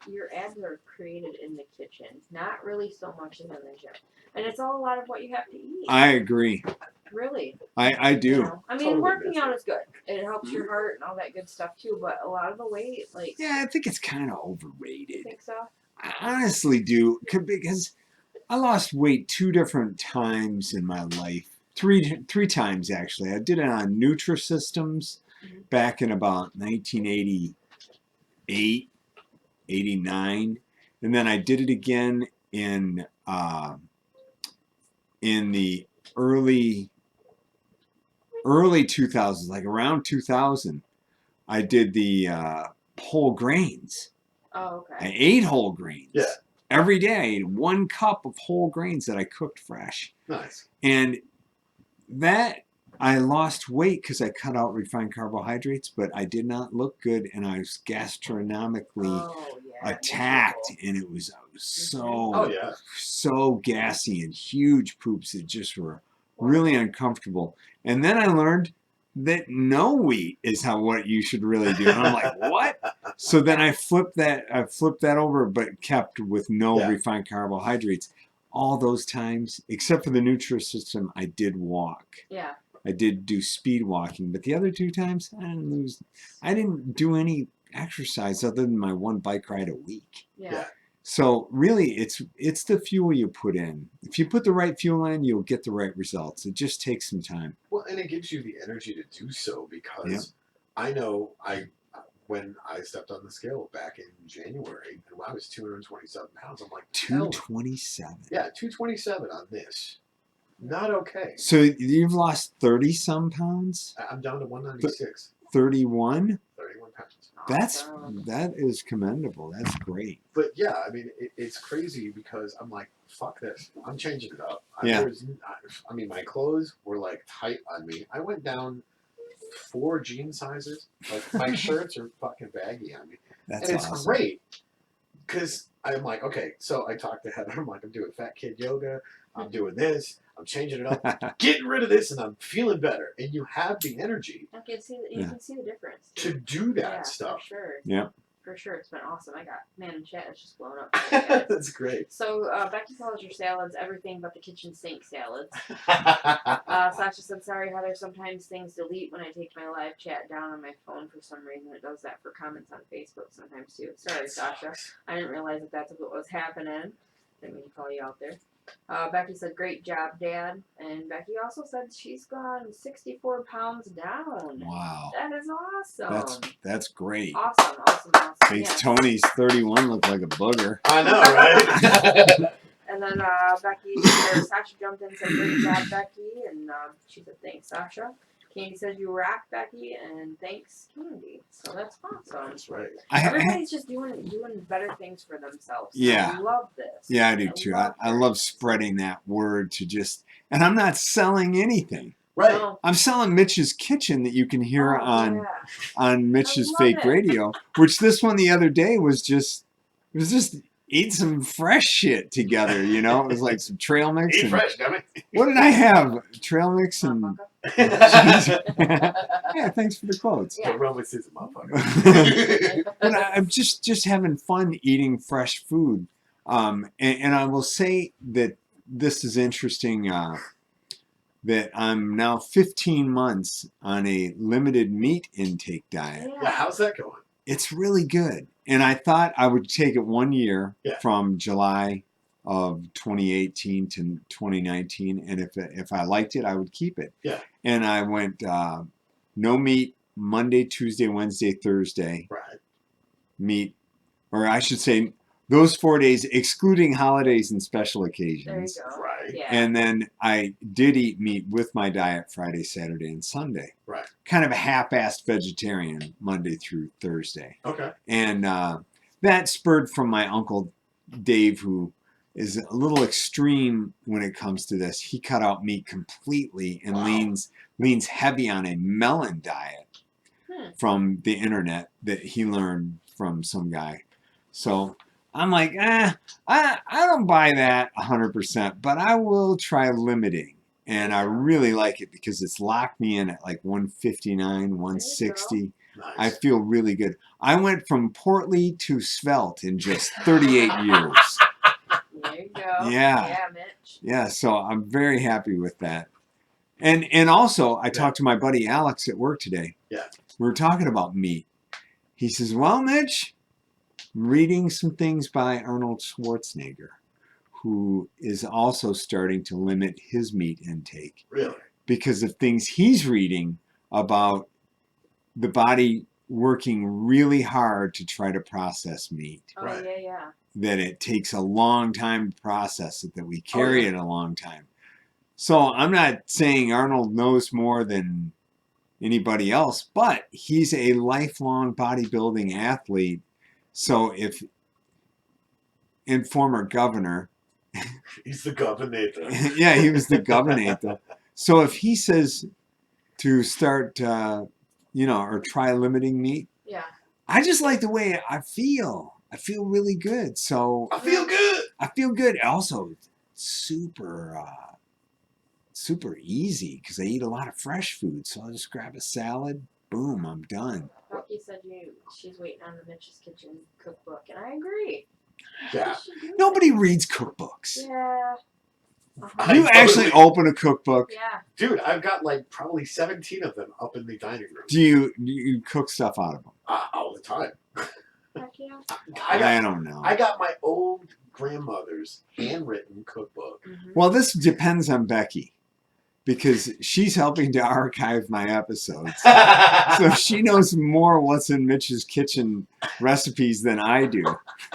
your abs are created in the kitchen, not really so much in the gym. And it's all a lot of what you have to eat. I agree. Really. I do. You know? I mean, Totally working miss out it. is good. It helps your heart and all that good stuff too. But a lot of the weight, like, Yeah, I think it's kind of you overrated. think so? I honestly do, because I lost weight 2 different times in my life. Three times, actually. I did it on Nutrisystems back in about 1988, 89. And then I did it again in the early 2000s, like around 2000. I did the whole grains. Oh, I okay. ate whole grains. Yeah. Every day I ate 1 cup of whole grains that I cooked fresh. Nice. And that, I lost weight because I cut out refined carbohydrates, but I did not look good, and I was gastronomically Oh, yeah. attacked, and it was so Oh, yeah. so gassy and huge poops that just were really uncomfortable. And then I learned that no wheat is what you should really do. And I'm like, what? So then I flipped that over, but kept with no Yeah. refined carbohydrates. All those times, except for the Nutrisystem, I did walk. Yeah. I did do speed walking, but the other 2 times I didn't do any exercise other than my 1 bike ride a week. Yeah. So really, it's the fuel you put in. If you put the right fuel in, you'll get the right results. It just takes some time. Well, and it gives you the energy to do so because Yep. I know when I stepped on the scale back in January and I was 227 pounds, I'm like, hell, 227. yeah, 227 on this. Not okay. So you've lost 30-some pounds? I'm down to 196, 31? 31 pounds. Awesome. That is commendable. That's great. But yeah, I mean, it's crazy because I'm like, fuck this. I'm changing it up. Yeah. I mean, my clothes were like tight on me. I went down 4 jean sizes. Like my shirts are fucking baggy on me. That's And it's awesome. great because I'm like, okay, so I talked to Heather. I'm like, I'm doing fat kid yoga. I'm doing this. I'm changing it up. Getting rid of this, and I'm feeling better. And you have the energy You can see Yeah. can see the difference. to do that Yeah, stuff. For sure. Yeah. For sure. It's been awesome. I got, man, in chat, it's just blown up. That's great. So, Becky calls your salads everything but the kitchen sink salads. Sasha said, sorry, Heather, sometimes things delete when I take my live chat down on my phone for some reason. It does that for comments on Facebook sometimes too. Sorry, Sasha. I didn't realize that's what was happening. Didn't mean to call you out there. Becky said, great job, Dad. And Becky also said she's gone 64 pounds down. Wow. That is awesome. That's great. Awesome. Makes Yeah. Tony's 31 look like a booger. I know, right? And then Sasha jumped in and said, great job, Becky. And she said, thanks, Sasha. Candy says, you rock, Becky. And thanks, Candy. So that's awesome. That's right. Everybody's just doing better things for themselves. Yeah. I love this. Yeah, I do too. I love spreading that word to just, and I'm not selling anything. Right. No. I'm selling Mitch's Kitchen that you can hear Oh, on yeah. on Mitch's love Fake it. Radio, which this one the other day was just eat some fresh shit together, you know? It was like some trail mix. Eat And fresh, damn what did I have? Trail mix and Motherfucker. yeah, thanks for the quotes. Yeah. Don't run with Susan, motherfucker. But I'm just having fun eating fresh food And I will say that this is interesting. That I'm now 15 months on a limited meat intake diet. Yeah, how's that going? It's really good. And I thought I would take it 1 year from July of 2018 to 2019. And if I liked it, I would keep it. Yeah. And I went no meat Monday, Tuesday, Wednesday, Thursday. Right. Meat, or I should say those 4 days, excluding holidays and special There you occasions. go. Right. Yeah. And then I did eat meat with my diet Friday, Saturday, and Sunday. Right. Kind of a half-assed vegetarian Monday through Thursday. Okay. And that spurred from my uncle Dave, who is a little extreme when it comes to this. He cut out meat completely and leans heavy on a melon diet from the internet that he learned from some guy. So I'm like, I don't buy that 100%, but I will try limiting. And I really like it because it's locked me in at like 159, 160. Nice. I feel really good. I went from portly to svelte in just 38 years. There you go. Yeah. Yeah, Mitch. Yeah, so I'm very happy with that. And also, I talked to my buddy Alex at work today. Yeah. We were talking about meat. He says, well, Mitch, I'm reading some things by Arnold Schwarzenegger, who is also starting to limit his meat intake. Really? Because of things he's reading about the body working really hard to try to process meat. Oh, Right. yeah. That it takes a long time to process it, that we carry it a long time. So I'm not saying Arnold knows more than anybody else, but he's a lifelong bodybuilding athlete. So and former governor. He's the governor. Yeah, he was the governor. So if he says to start, or try limiting meat, I just like the way I feel. I feel really good. So I feel good. I feel good. Also, super easy because I eat a lot of fresh food. So I'll just grab a salad. Boom, I'm done. Becky said she's waiting on the Mitch's Kitchen cookbook, and I agree. Yeah. Nobody reads cookbooks. Yeah. I You totally- actually open a cookbook. Yeah. Dude, I've got like probably 17 of them up in the dining room. Do you cook stuff out of them? All the time. Heck yeah. I don't know. I got my old grandmother's handwritten cookbook. Mhm. Well, this depends on Becky because she's helping to archive my episodes. So she knows more what's in Mitch's kitchen recipes than I do.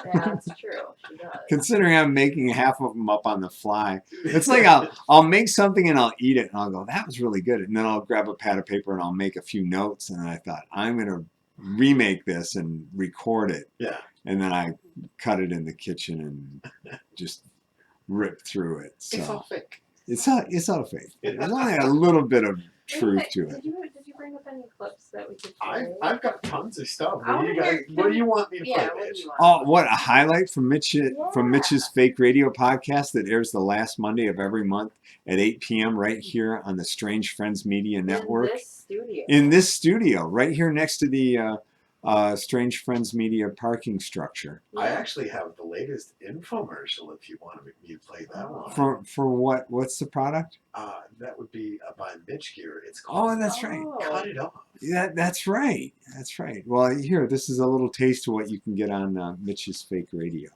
Yeah, that's true. She does. Considering I'm making half of them up on the fly. It's like I'll make something and I'll eat it and I'll go, that was really good. And then I'll grab a pad of paper and I'll make a few notes. And I thought, I'm going to remake this and record it. Yeah. And then I cut it in the kitchen and just rip through it. So It's all fake. it's all fake. There's only a little bit of truth to it. Did you bring up any clips that we could play? I've got tons of stuff. I What do you wanna guys? hear- What do you want me to Yeah, play, what do Mitch? you want? Oh, what a highlight from Mitch's Yeah. Fake Radio podcast that airs the last Monday of every month at 8 p.m. right here on the Strange Friends Media Network. In this studio. Right here next to the Strange Friends Media parking structure. I actually have the latest infomercial if you want me to play that one. For what? What's the product? That would be by Mitch Gill. It's called Oh, that's right. Cut It Off. That's right. That's right. Well, here, this is a little taste of what you can get on Mitch's Fake Radio.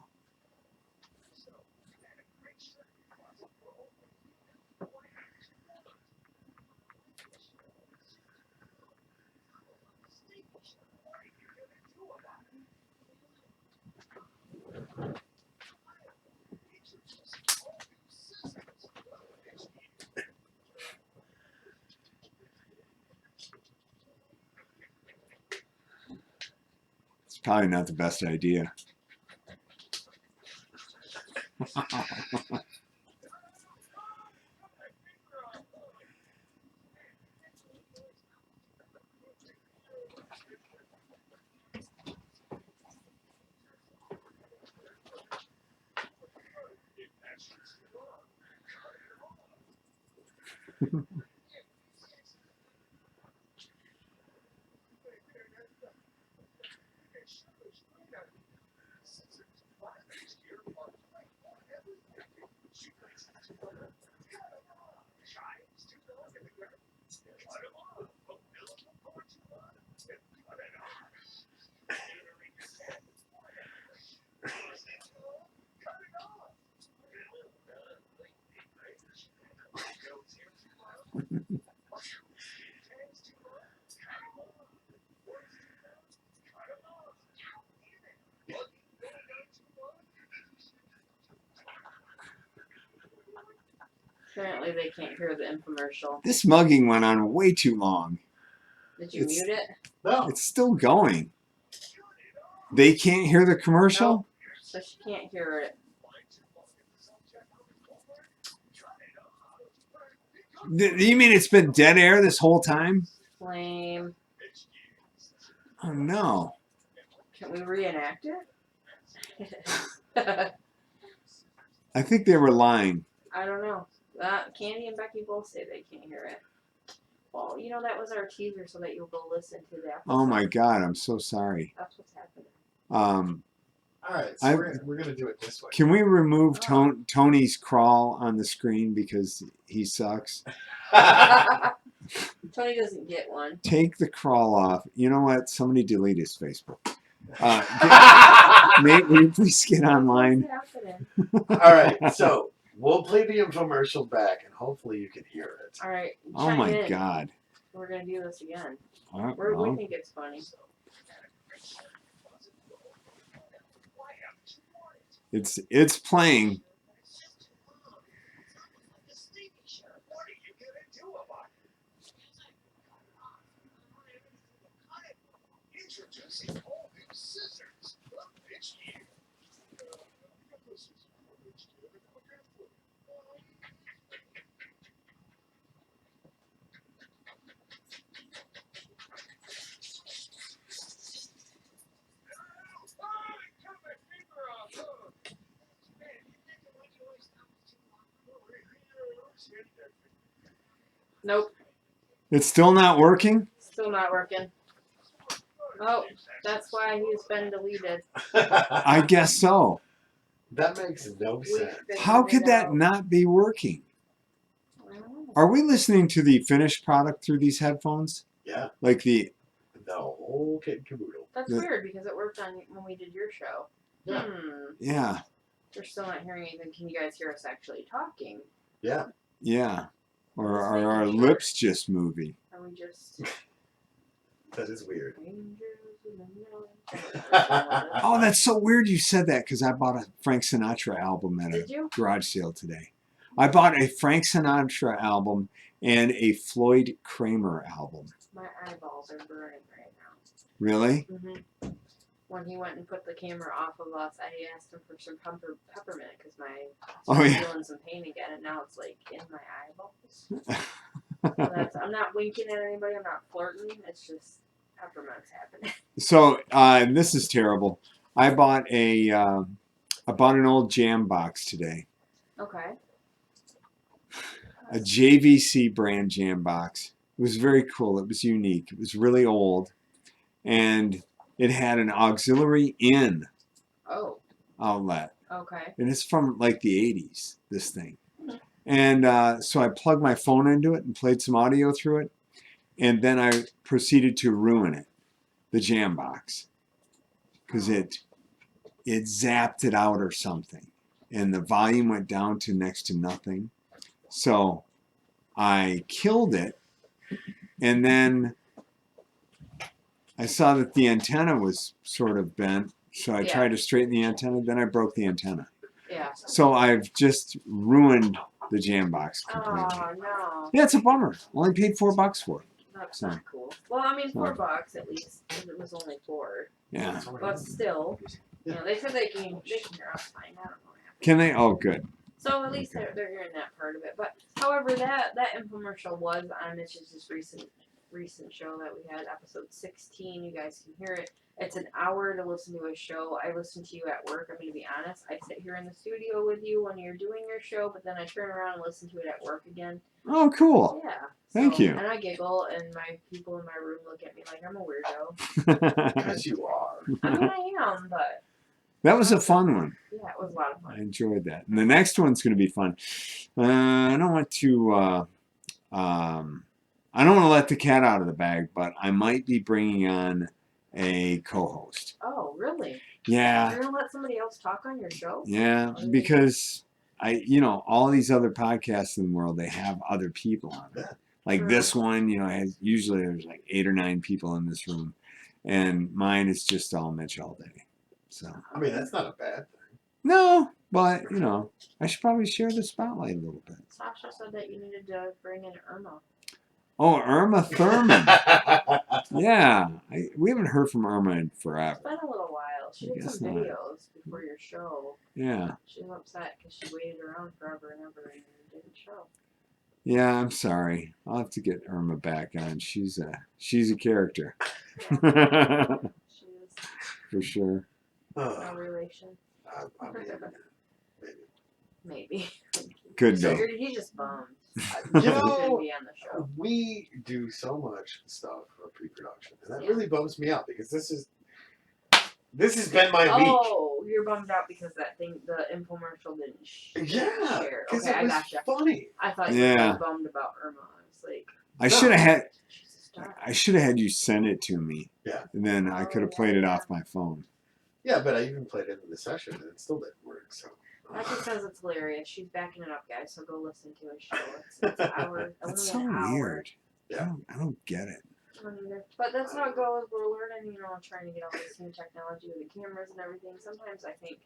It's probably not the best idea. Apparently they can't hear the infomercial. This mugging went on way too long. Did you mute it? No. It's still going. They can't hear the commercial? Nope. So she can't hear it. You mean it's been dead air this whole time? Lame. Oh no. Can we reenact it? I think they were lying. I don't know. Candy and Becky both say they can't hear it. Well, you know, that was our teaser so that you'll go listen to the episode. Oh my God, I'm so sorry. That's what's happening. All right, so we're gonna do it this way. Can we remove Tony's crawl on the screen because he sucks? Tony doesn't get one. Take the crawl off. You know what? Somebody delete his Facebook. Nate, will you please get online? What's happening? All right, so we'll play the infomercial back, and hopefully you can hear it. All right. Oh chime my in. God. We're gonna do this again. Well, We think it's funny. it's playing. Nope. It's still not working? Still not working. Oh, that's why he's been deleted. I guess so. That makes no sense. How could that not be working? Are we listening to the finished product through these headphones? Yeah. Like the whole kit and caboodle. That's weird because it worked on when we did your show. Yeah. Yeah. We're still not hearing anything. Can you guys hear us actually talking? Yeah. Yeah. Or Just are making our sure. lips just moving? Are we just That is weird. Oh, that's so weird you said that because I bought a Frank Sinatra album at Did a you? garage sale today. I bought a Frank Sinatra album and a Floyd Kramer album. My eyeballs are burning right now. Really? Mm-hmm. When he went and put the camera off of us, I asked him for some peppermint because I'm feeling some pain again, and now it's like in my eyeballs. I'm not winking at anybody. I'm not flirting. It's just peppermint's happening. So this is terrible. I bought an old jam box today. Okay. A JVC brand jam box. It was very cool. It was unique. It was really old, and it had an auxiliary in outlet. Okay. And it's from like the 80s, this thing. And so I plugged my phone into it and played some audio through it. And then I proceeded to ruin it, the jam box. Because it zapped it out or something. And the volume went down to next to nothing. So I killed it. And then I saw that the antenna was sort of bent, so I tried to straighten the antenna, then I broke the antenna. Yeah. So I've just ruined the jam box completely. Oh, no. Yeah, it's a bummer. Only paid $4 for it. That's not cool. Well, I mean, $4 at least, because it was only 4. Yeah. But still, you know, they said they can hear us fine. I don't know what happened. Can they? Oh, good. So at least they're hearing that part of it. But however, that infomercial was on Mitch's recent show that we had, episode 16. You guys can hear it. It's an hour to listen to a show. I listen to you at work. I'm going to be honest. I sit here in the studio with you when you're doing your show, but then I turn around and listen to it at work again. Oh, cool. Yeah. Thank you. And I giggle, and my people in my room look at me like I'm a weirdo. Because you are. I mean, I am, but That was a fun one. yeah, it was a lot of I fun. enjoyed that. And the next one's going to be fun. I don't want to... I don't want to let the cat out of the bag, but I might be bringing on a co-host. Oh, really? Yeah. You're gonna let somebody else talk on your show? Yeah, because all these other podcasts in the world, they have other people on it. Like True. this one, has usually there's like 8 or 9 people in this room, and mine is just all Mitch all day. So I mean, that's not a bad no, but I should probably share the spotlight a little bit. Sasha said that you needed to bring in Irma. Oh, Irma Thurman. thing. Yeah, we haven't heard from Irma in It's forever. been a little while. She I did guess some not. videos before your show. Yeah, She was upset because she waited around forever and ever and didn't show. yeah. I'm sorry. I'll have to get Irma back on. She's a character. She is For sure. no relation. I mean, Maybe. Could So be. he's just bummed. you He couldn't know, be on the show. we do so much stuff for pre-production, and that Yeah. really bums me out because this has been my week. Oh, you're bummed out because that thing, the infomercial didn't Yeah, share. because Okay, it I was gotcha. funny. I thought you were Yeah. really bummed about Irma. I was like, I should have had. she's a star. I should have had you send it to me. Yeah. And then I could have played it off my phone. Yeah, but I even played it in the session, and it still didn't work. So. Patrick says it's hilarious. She's backing it up, guys. So go listen to his show. It's an hour. That's only so an hour. weird. Yeah. I don't get it. I don't either. But that's how it goes. We're learning, trying to get all this new technology with the cameras and everything. Sometimes I think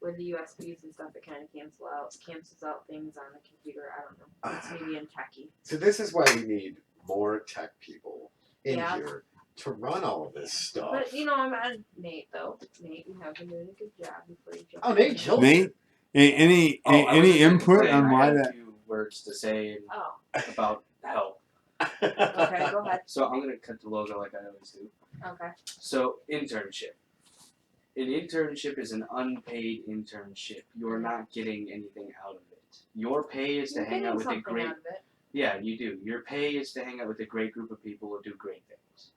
with the USBs and stuff, it kind of cancels out things on the computer. I don't know. It's maybe in techie. So this is why we need more tech people in Yeah. here to run all of this stuff. But I'm at Nate though. Nate, you have been doing a good job before you jump. Oh, Nate in. killed Nate, any I was just gonna input say, on I why had that? a few words to say Oh, about help. okay. Go ahead. So I'm gonna cut the logo like I always do. Okay. So internship. An internship is an unpaid internship. You're not getting anything out of it. Your pay is to You're hang getting out with a something great. out of it. Yeah, you do. Your pay is to hang out with a great group of people who do great things.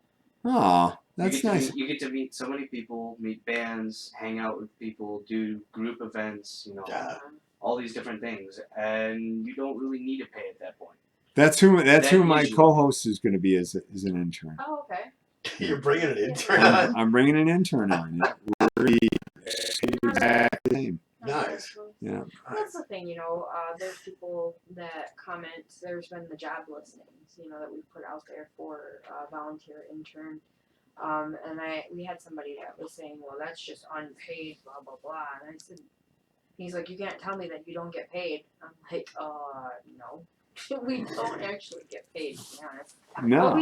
Oh, that's nice. You get to meet so many people, meet bands, hang out with people, do group events. Yeah. All these different things, and you don't really need to pay at that point. That's who That my is you. co-host is going to be as an intern. Oh, okay. You're bringing an intern I'm, on. I'm bringing an intern on. Yeah. We're the exact same. Nice. Yeah. That's the thing, there's people that comment, there's been the job listings, that we put out there for volunteer intern. And we had somebody that was saying, well, that's just unpaid, blah, blah, blah. And I said, he's like, you can't tell me that you don't get paid. I'm like, no. We don't actually get paid, to be honest. No. But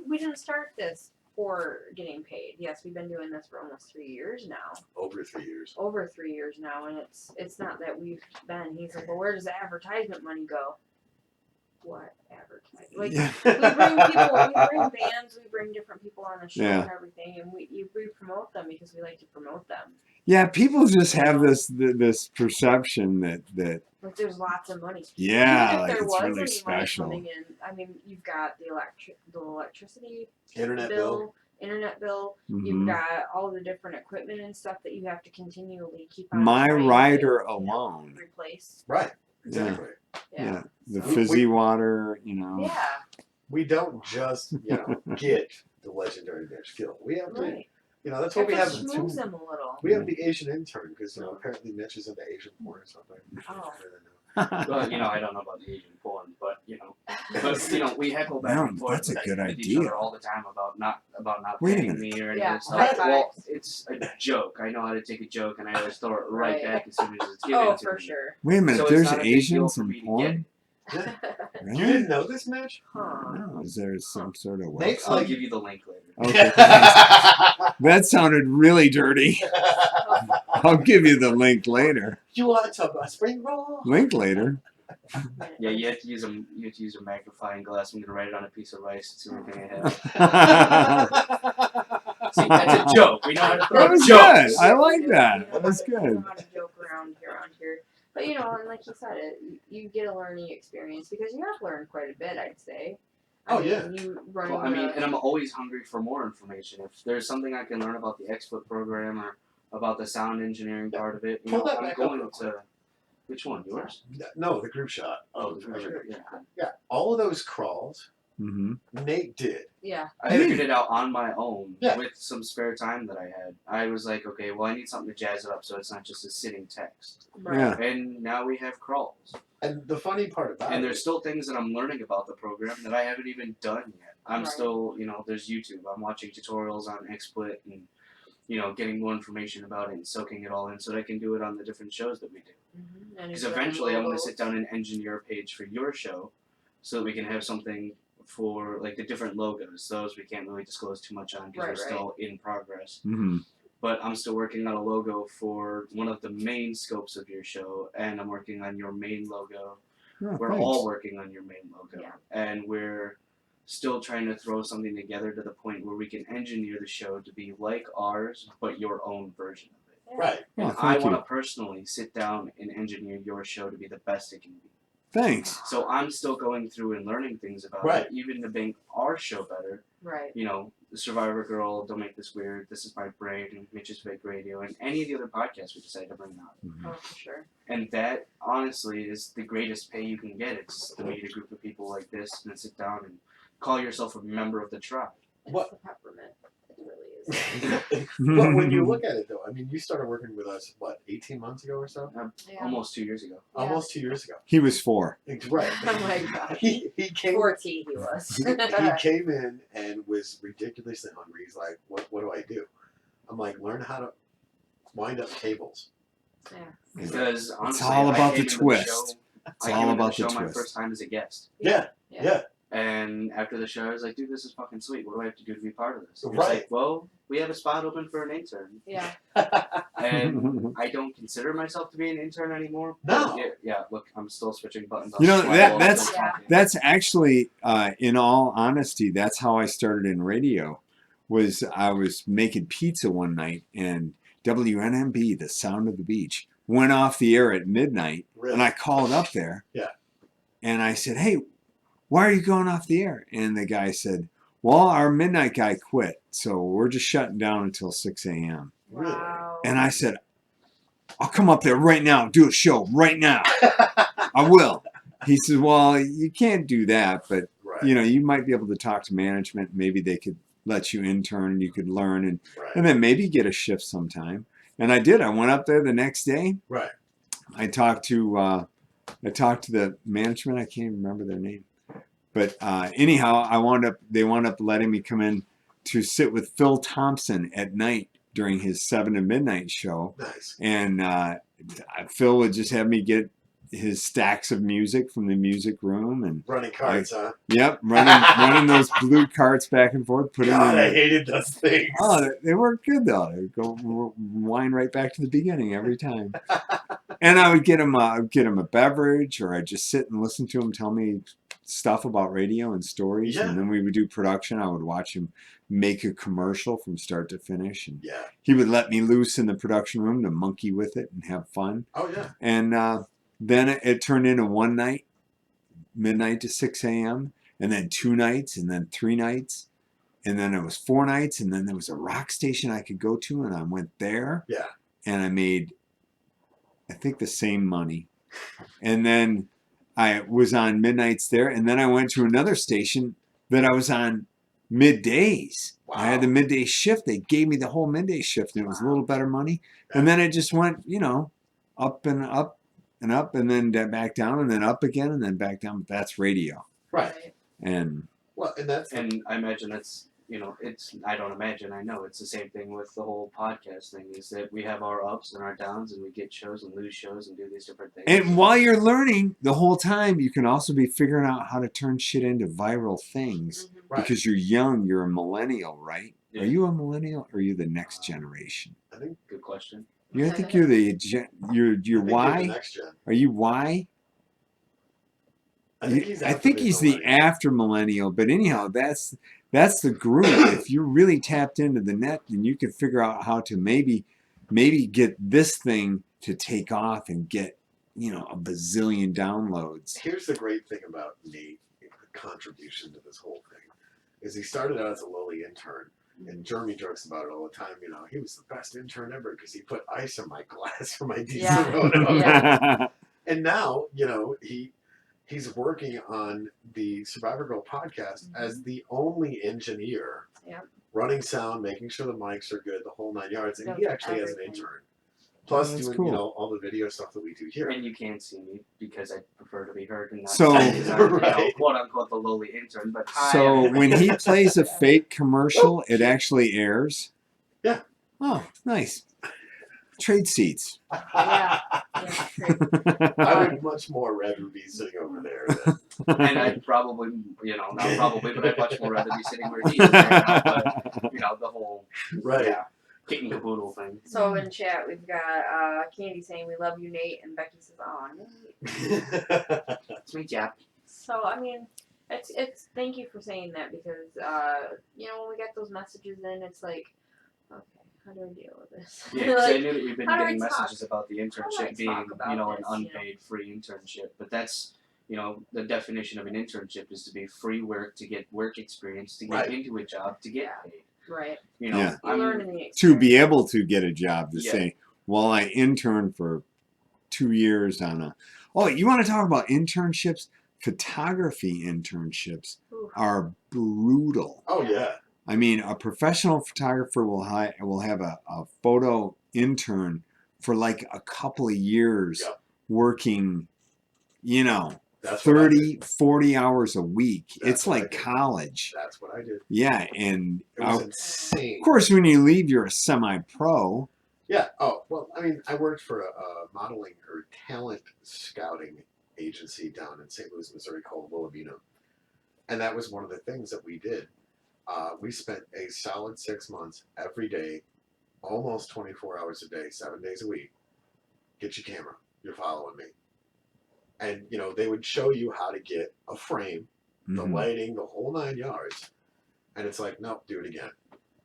we didn't start this for getting paid. Yes, we've been doing this for almost 3 years now. Over 3 years. Over 3 years now, and it's not that we've been. He's like, well, where does the advertisement money go? What advertisement? Like Yeah. we bring people, we bring bands, we bring different people on the show Yeah. and everything, and we promote them because we like to promote them. Yeah, people just have this perception that Like there's lots of money. yeah, Even like if there it's was really any special. money coming in, I mean, you've got the electricity Internet bill. internet bill. Mhm. You've got all the different equipment and stuff that you have to continually keep on. My trying to, rider alone. replace. Right. Exactly. Yeah, the So- fizzy water, you know. Yeah. We don't just, get the legendary Mitch Gill. We have to, Right. that's what we have have. to schmooze them a little. We have the Asian intern because apparently Mitch is into Asian porn or something. Oh. I don't know. Well, I don't know about the Asian porn, but we heckle back and forth that's a good with each other idea. all the time about not Wait a paying minute. me or any Yeah, of this high stuff. Well, fives. it's a joke. I know how to take a joke, and I always throw it right Right. back as soon as it's given Oh, to for me. sure. Wait a minute, So it's there's not a big deal Asians for in me to get porn? You Really? didn't know this, Mitch? Huh. No, is there some sort of Nate, website? I'll give you the link later. Okay, thanks. That sounded really dirty. I'll give you the link later. You want a spring roll? Link later. Yeah, you have to use a magnifying glass. I'm gonna write it on a piece of rice. It's the only thing I have. See, that's a joke. We know how to That throw was jokes. good. I like We that. know That was how to- we good. know how to joke around here. But and like you said, you get a learning experience because you have learned quite a bit, I'd say. Oh, yeah. You running Well, and I'm always hungry for more information. If there's something I can learn about the XFoot program or about the sound engineering part of it, Pull that I'm back up going real to. Which one? Yours? No, the group shot. Oh, the group shot, yeah. Yeah, all of those crawls, Mm-hmm. Nate did. Yeah. I figured it out on my own Yeah. with some spare time that I had. I was like, okay, well, I need something to jazz it up so it's not just a sitting text. Right. Yeah. And now we have crawls. And the funny part about And it, there's still things that I'm learning about the program that I haven't even done yet. I'm Right. still, there's YouTube. I'm watching tutorials on XSplit and, getting more information about it and soaking it all in so that I can do it on the different shows that we do. And Because if you have eventually I'm going to logos- sit down and engineer a page for your show so that we can have something for like the different logos. Those we can't really disclose too much on because Right, we're still in progress. Mm-hmm. But I'm still working on a logo for one of the main scopes of your show, and I'm working on your main logo. Oh, We're thanks. all working on your main logo, Yeah. and we're still trying to throw something together to the point where we can engineer the show to be like ours, but your own version of it. Yeah. right? Oh, And thank I you. want to personally sit down and engineer your show to be the best it can be. Thanks. So I'm still going through and learning things about Right. it, even to make our show better. Right. The Survivor Girl, Don't Make This Weird, This Is My Brain, and Mitch's Fake Radio, and any of the other podcasts we decide to bring out. Oh, for sure. And that, honestly, is the greatest pay you can get. It's to meet a group of people like this and sit down and call yourself a member of the tribe. What- It's the peppermint. It really is. But when you look at it, though, I mean, you started working with us, 18 months ago or so? Yeah. Almost 2 years ago. Yeah. Almost 2 years ago. He was 4. Right. Oh my gosh. He came. 4T he was. He came in and was ridiculously hungry. He's like, "What do I do?" I'm like, "Learn how to wind up cables." Yeah. Because honestly, all I about came the into twist. show, It's I all came into about the the show my twist. first time as a guest. Yeah. And after the show, I was like, dude, this is fucking sweet. What do I have to do to be part of this? And he Right. was like, well, we have a spot open for an intern. Yeah. And I don't consider myself to be an intern anymore. No. But yeah, look, I'm still switching buttons. on You know, the fly that- while I'm that's- still talking. That's actually, in all honesty, that's how I started in radio. Was I was making pizza one night and WNMB, the Sound of the Beach, went off the air at midnight, Really? and I called up there. Yeah. And I said, "Hey, why are you going off the air?" And the guy said, "Well, our midnight guy quit, so we're just shutting down until 6 a.m." Really? Wow. And I said, "I'll come up there right now, do a show right now. I will." He says, "Well, you can't do that, but Right. you might be able to talk to management. Maybe they could let you intern. You could learn, and Right. then maybe get a shift sometime." And I did. I went up there the next day. Right. I talked to the management. I can't remember their name, but anyhow, they wound up letting me come in to sit with Phil Thompson at night during his 7 to midnight show. Nice. And Phil would just have me get his stacks of music from the music room, and Running cards, huh? yep, running those blue carts back and forth, putting God, I in. hated those things. Oh, they work good though. They go wind right back to the beginning every time. And I would get him a beverage, or I'd just sit and listen to him tell me stuff about radio and stories, Yeah. and then we would do production. I would watch him make a commercial from start to finish, and Yeah. he would let me loose in the production room to monkey with it and have fun. Oh yeah. And then it turned into one night, midnight to 6 a.m., and then 2 nights, and then 3 nights, and then it was 4 nights, and then there was a rock station I could go to, and I went there. Yeah. And I made, I think, the same money. And then I was on midnights there, and then I went to another station that I was on middays. I had the midday shift. They gave me the whole midday shift, and it was a little better money. And then it just went, up and up and up, and then back down, and then up again, and then back down. But that's radio. Right. And Well, and that's And I imagine that's, I don't imagine, I know it's the same thing with the whole podcast thing, is that we have our ups and our downs, and we get shows and lose shows and do these different things. And while you're learning the whole time, you can also be figuring out how to turn shit into viral things. Mhm. right. Because you're young, you're a millennial, right? Yeah. Are you a millennial or are you the next generation? I think Good question. I think you're you're I think you're the Y. next gen. Are you Y? I think he's. I after think the he's the millennial. after millennial. But anyhow, that's the group. If you're really tapped into the net, then you can figure out how to maybe get this thing to take off and get a bazillion downloads. Here's the great thing about Nate, the contribution to this whole thing, is he started out as a lowly intern, and Jeremy jokes about it all the time. He was the best intern ever because he put ice in my glass for my diesel Yeah. road. Yeah. And now, he's working on the Survivor Girl podcast as the only engineer, Yep. running sound, making sure the mics are good, the whole 9 yards, and he Does actually has an everything. intern. Plus That's doing cool. all the video stuff that we do here. And you can't see me because I prefer to be heard and not So- seen, 'cause I'm, Right. quote unquote the lowly intern. But hi, So everybody. when he plays a fake commercial, it actually airs. Yeah. Oh, nice. Trade seats. Yeah. Yeah, true. I would much more rather be sitting over there than and I'd probably, not probably, but I'd much more rather be sitting where he is right now. But the whole right. kit and caboodle thing. So in chat we've got Candy saying we love you, Nate, and Becky says, "Aw, Nate." It's me, Jap. So I mean, it's thank you for saying that because when we get those messages in, it's like, okay, how do I deal with this? Yeah, because I Like, knew that we've been how do I getting talk? messages about the How do I internship being, talk about an this, unpaid free internship. But that's, the definition of an internship is to be free work, to get work experience, to get Right. into a job, to get paid. right. Yeah. You learn in the To experience. be able to get a job to Yeah. say, well, I interned for 2 years on a. Oh, you want to talk about internships? Photography internships Oof. are brutal. Oh yeah. I mean, a professional photographer will have a photo intern for like a couple of years Yep. working, That's what I 30, did. 40 hours a week. That's It's what I like did. college. That's what I did. Yeah, and It was of insane. course, when you leave, you're a semi-pro. Yeah. Oh well. I mean, I worked for a modeling or talent scouting agency down in St. Louis, Missouri, called Wilhelmina, and that was one of the things that we did. We spent a solid 6 months every day, almost 24 hours a day, 7 days a week. Get your camera. You're following me. And they would show you how to get a frame, the Mhm. lighting, the whole 9 yards. And it's like, nope, do it again.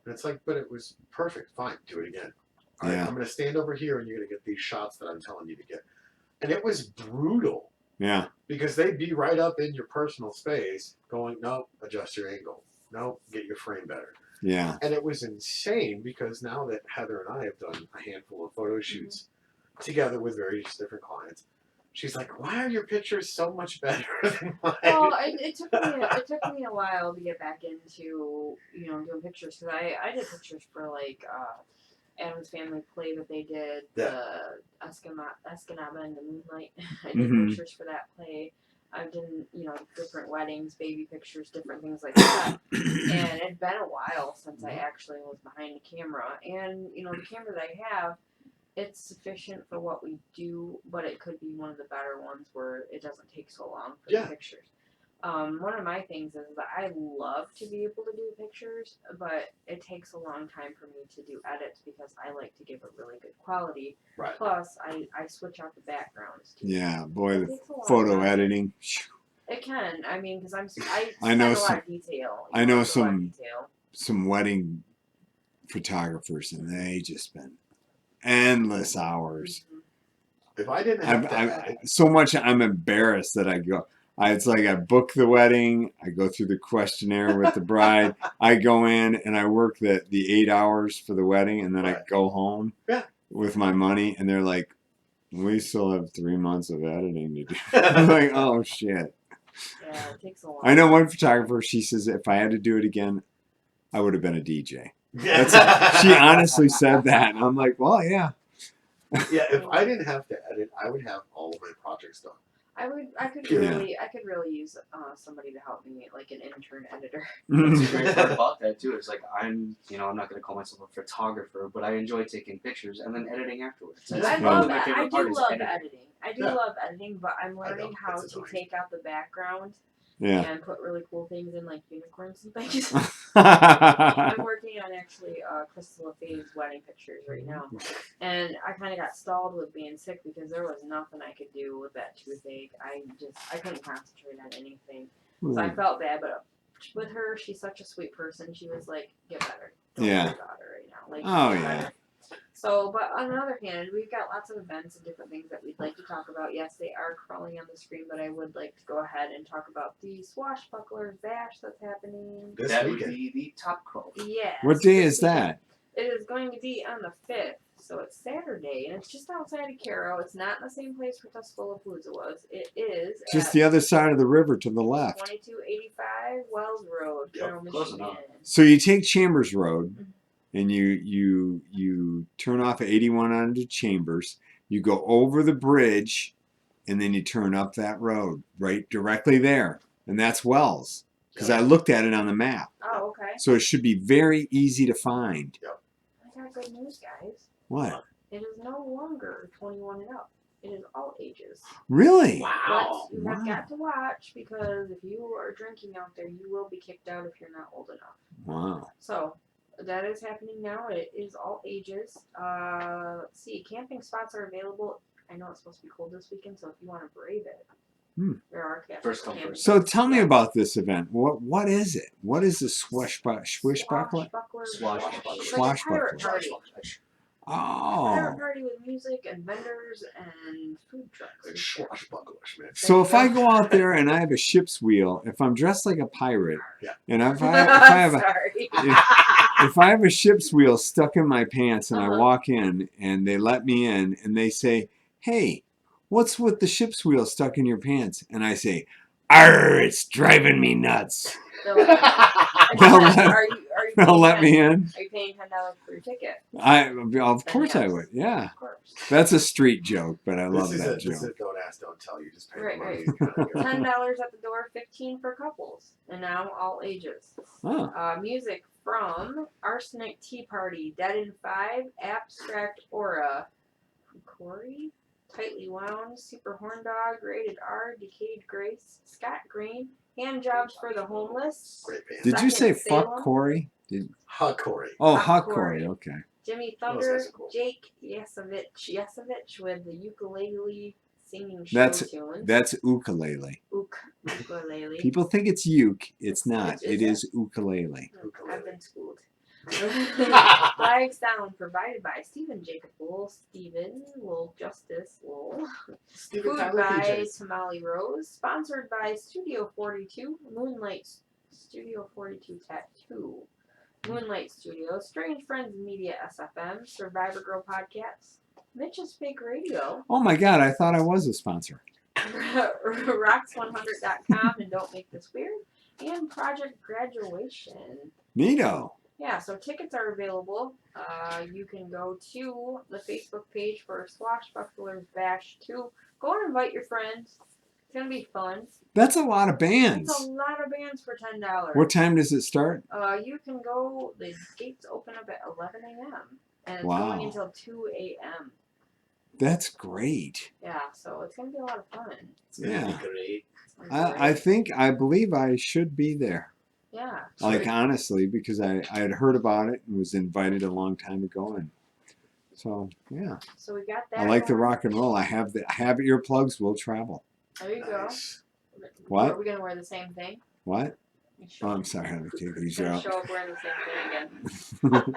And it's like, but it was perfect. Fine, do it again. All right, Yeah. I'm going to stand over here and you're going to get these shots that I'm telling you to get. And it was brutal Yeah. because they'd be right up in your personal space going, nope, adjust your angle. Nope, get your frame better. Yeah. And it was insane because now that Heather and I have done a handful of photo shoots together with various different clients, she's like, why are your pictures so much better than mine? Well, it took me a while to get back into doing pictures because I did pictures for like Adam's Family play that they did, the Escanaba and the Moonlight. I did Mhm. pictures for that play. I've done different weddings, baby pictures, different things like that. And it's been a while since I actually was behind the camera. And the camera that I have, it's sufficient for what we do, but it could be one of the better ones where it doesn't take so long for Yeah. the pictures. One of my things is that I love to be able to do pictures, but it takes a long time for me to do edits because I like to give it really good quality. Right. Plus, I switch out the backgrounds too. Yeah, boy, It the takes a long photo time. editing. It can. I mean, because I I know spend a lot some- of detail. I know a lot of some- detail. Some wedding photographers, and they just spend endless hours. Mhm. If I didn't have to edit, So much I'm embarrassed that I go. It's like I book the wedding, I go through the questionnaire with the bride, I go in and I work the 8 hours for the wedding, and then I Right. go home Yeah. with my money, and they're like, we still have 3 months of editing to do. I'm like, oh shit. Yeah, it takes a long. I know one photographer, she says if I had to do it again, I would have been a DJ. She honestly said that, and I'm like, well, yeah. Yeah, if I didn't have to edit, I would have all of my projects done. I could Yeah. really use somebody to help me, like an intern editor. That's the great part about that too. Is like I'm not going to call myself a photographer, but I enjoy taking pictures and then editing afterwards. That's I probably love my favorite I part do is love editing. editing. I do Yeah. love editing, but I'm I learning know, how it's to annoying. take out the background Yeah. and put really cool things in, like unicorns and things. I'm working on actually Crystal LaFay's wedding pictures right now, and I kind of got stalled with being sick because there was nothing I could do with that toothache. I couldn't concentrate on anything, so I felt bad. But with her, she's such a sweet person. She was like, "Get better. Don't Yeah. worry about her right now. Like, Oh, get yeah. better." So, but on the other hand, we've got lots of events and different things that we'd like to talk about. Yes, they are crawling on the screen, but I would like to go ahead and talk about the Swashbucklers Bash that's happening. This That weekend. would be the top quote. Yes. What day this is that? weekend. It is going to be on the 5th, so it's Saturday, and it's just outside of Caro. It's not in the same place where Tuscaloosa was. It is Just at the other side of the river to the left. 2285 Wells Road, Yep, Caro, close Michigan. enough. So you take Chambers Road, and you turn off 81 onto Chambers. You go over the bridge, and then you turn up that road right directly there, and that's Wells. Because I looked at it on the map, Oh, okay. so it should be very easy to find. I got good news, guys. What? It is no longer 21 and up. It is all ages. Really? Wow. But you have got to watch, because if you are drinking out there, you will be kicked out if you're not old enough. Wow. So that is happening now. It is all ages. Let's see. Camping spots are available. I know it's supposed to be cold this weekend, so if you want to brave it, there are First come, camping first So tell me Yeah. about this event. What is it? What is the swishbuckler? Swashbuckler. Swashbuckler. It's like a pirate Swashbuckler. party. Oh. Pirate party with music and vendors and food trucks. It's swashbucklers, man. So if I go out there and I have a ship's wheel, if I'm dressed like a pirate, Yeah. and if I have a, Sorry. if I have a ship's wheel stuck in my pants and I Uh-huh. walk in and they let me in and they say, "Hey, what's with the ship's wheel stuck in your pants?" And I say, "Arr, it's driving me nuts." They'll let you They'll in. let- Are you They'll paying let me in. Are you paying $10 for your ticket? Of course I yes. would. Yeah, Of course. that's a street joke, but I love This is that it. This joke. is don't ask, don't tell. You just pay Right, the money. right. And kind of $10 at the door, 15 for couples, and now all ages. Oh, Music from Arsenic Tea Party, Dead in 5, Abstract Aura, Corey, Tightly Wound, Super Horn Dog, Rated R, Decayed Grace, Scott Green, Hand Jobs for the Homeless, Great band. did you say Second Salem. fuck Corey? Hot Corey. Oh, Fuck hot Corey. Corey. Okay. Jimmy Those Thunder, guys are cool. Jake Yesovich with the ukulele singing show That's tunes. That's ukulele. Ukulele. People think it's uke. It's not. Is It it? is ukulele. I've been schooled. Flag sound provided by Stephen Jacob Wool, Stephen Wool Justice Wool. Steven Food Tyler by PJs. Tamale Rose. Sponsored by Studio 42, Moonlight Studio 42 Tattoo. Moonlight Studio, Strange Friends Media SFM, Survivor Girl Podcast, Mitch's Fake Radio, Oh my God! I thought I was a sponsor. Rocks100.com and Don't Make This Weird, and Project Graduation. Neato. Yeah, so tickets are available. You can go to the Facebook page for Swashbucklers Bash 2. Go and invite your friends. It's going to be fun. That's a lot of It's bands. a lot of bands for $10. What time does it start? You can go, the gates open up at 11 a.m. and it's Wow. going until 2 a.m. That's great. Yeah, so it's going to be a lot of fun. It's gonna Yeah. be great. It's gonna be I great. believe I should be there. Yeah. Like honestly, because I had heard about it and was invited a long time ago, and so yeah, So we got that. I like the going. rock and roll. I have earplugs. Will travel. There you Nice. go. What? Are we going to wear the same thing? What? You Oh, sure? I'm sorry, I had to take these Gonna out. show up wearing the same thing again.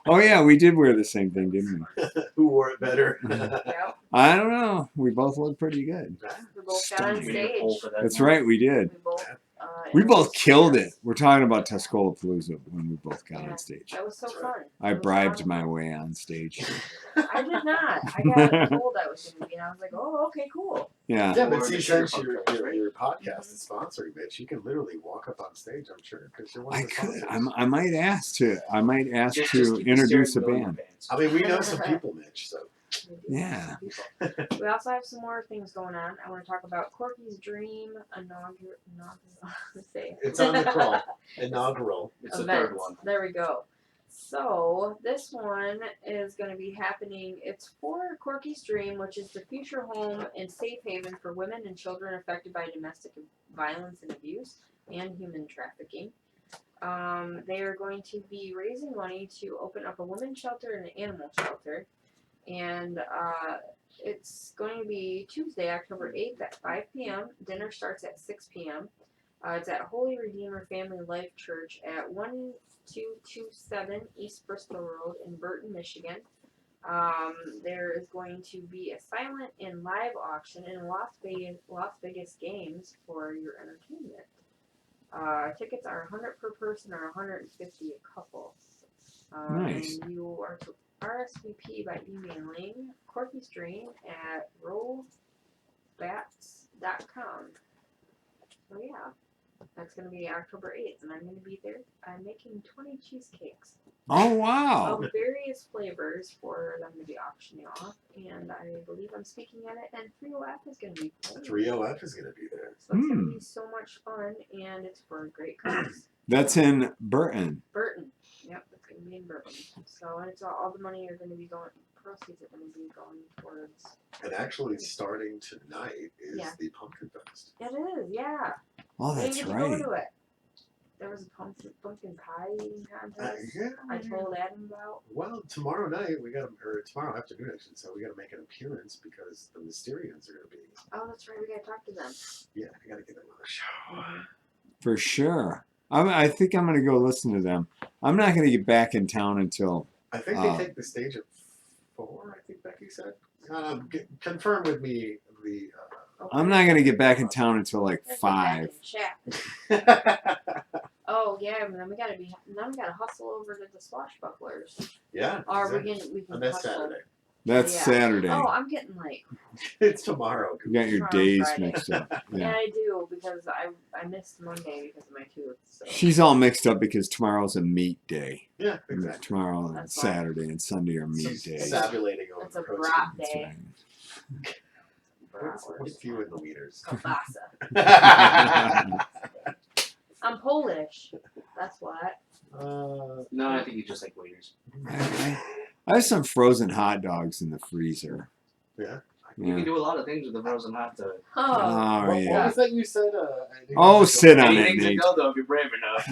Oh yeah, we did wear the same thing, didn't we? Who wore it better? Yep. I don't know. We both look pretty good. We both got on Stunning. We need a poll stage. for that. That's right, we did. We both. We both introduced killed it. bands. We're talking about Tuscola-Palooza when we both got Yeah. on stage. That was so That's fun. I It was bribed fun. my way on stage. I did not. I got told I was going to be, and I was like, oh, okay, cool. Yeah. Yeah, but Or see, the since sugar your, pumpkins, your, right? your podcast is sponsoring, Mitch, you can literally walk up on stage, I'm sure, because you're one of I the could. sponsors. I might ask to. I might ask Just to keep the introduce a steering wheel in your band. pants. I mean, we know some people, Mitch, so. Yeah. We also have some more things going on. I want to talk about Corky's Dream It's on the crawl. Inaugural. It's the event. third one. There we go. So this one is going to be happening. It's for Corky's Dream, which is the future home and safe haven for women and children affected by domestic violence and abuse and human trafficking. They are going to be raising money to open up a women's shelter and an animal shelter. And it's going to be Tuesday, October 8th at 5 p.m. Dinner starts at 6 p.m. It's at Holy Redeemer Family Life Church at 1227 East Bristol Road in Burton, Michigan. There is going to be a silent and live auction and Las Vegas games for your entertainment. Tickets are $100 per person or $150 a couple. Nice. And you are to RSVP by emailing Corky's Dream at rollbats.com. So yeah. That's gonna be October 8th, and I'm gonna be there. I'm making 20 cheesecakes Oh wow. of various flavors for them to be auctioning off, and I believe I'm speaking at it. And 3OF is gonna be playing. 3OF is going to be there. So it's gonna be so much fun, and it's for a great cause. That's in Burton. Burton. Yep, it's gonna be in Burton. So and it's all the money are gonna be going. Proceeds are gonna be going towards. And actually, starting tonight is Yeah. the Pumpkin Fest. It is, yeah. Oh, I didn't that's get to right. go to it. There was a pumpkin pie eating contest. Yeah. I told Adam about. Well, tomorrow night we got, or tomorrow afternoon, I should say, we got to make an appearance because the Mysterians are going to be. Oh, that's right. We gotta talk to them. Yeah, I got to get them on the show. For sure. I think I'm gonna go listen to them. I'm not gonna get back in town until. I think they take the stage at 4. I think Becky said. Confirm with me the. I'm not gonna get back in town until like Let's get back 5. in chat. Oh yeah, and then we gotta hustle over to the Swashbucklers. Yeah. Or exactly. we can And that's hustle. Saturday. That's Yeah. Saturday. Oh, I'm getting like. It's tomorrow. You got your Tomorrow's days Friday. mixed up. Yeah, Yeah. I do because I missed Monday because of my tooth. So. She's all mixed up because tomorrow's a meat day. Yeah, exactly. Tomorrow and That's fine. Saturday and Sunday are meat So, days. Sabulating on It's a protein. brat That's day. right. What's few in the leaders? Kielbasa. I'm Polish. That's what. No, I think you just like waiters. I have some frozen hot dogs in the freezer. Yeah. You Yeah. can do a lot of things with the frozen hot dog. Oh. Oh, What yeah. was that you said? Oh, sit on it, Anything's a Nate. dildo if you're brave enough.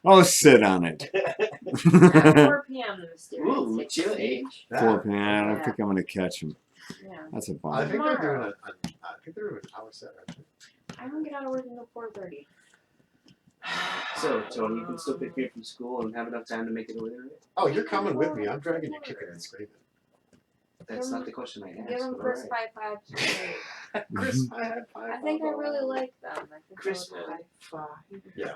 Oh, sit on it. At 4 p.m. the Mysterians Ooh, take the chili. stage. 4 p.m. I don't Yeah. think I'm going to catch them. Yeah. That's a I bummer. think they're doing Tomorrow. I think they're doing an hour set. Actually. I don't get out of work until 4:30. So, Tony, you can still pick me up from school and have enough time to make it over there. Oh, you're coming with me. I'm dragging you kicking and screaming. That's not the question I asked. Give them but Chris alright. high fives. Chris, I had 5. I think I really like them. I think Chris, they'll look five. Yeah.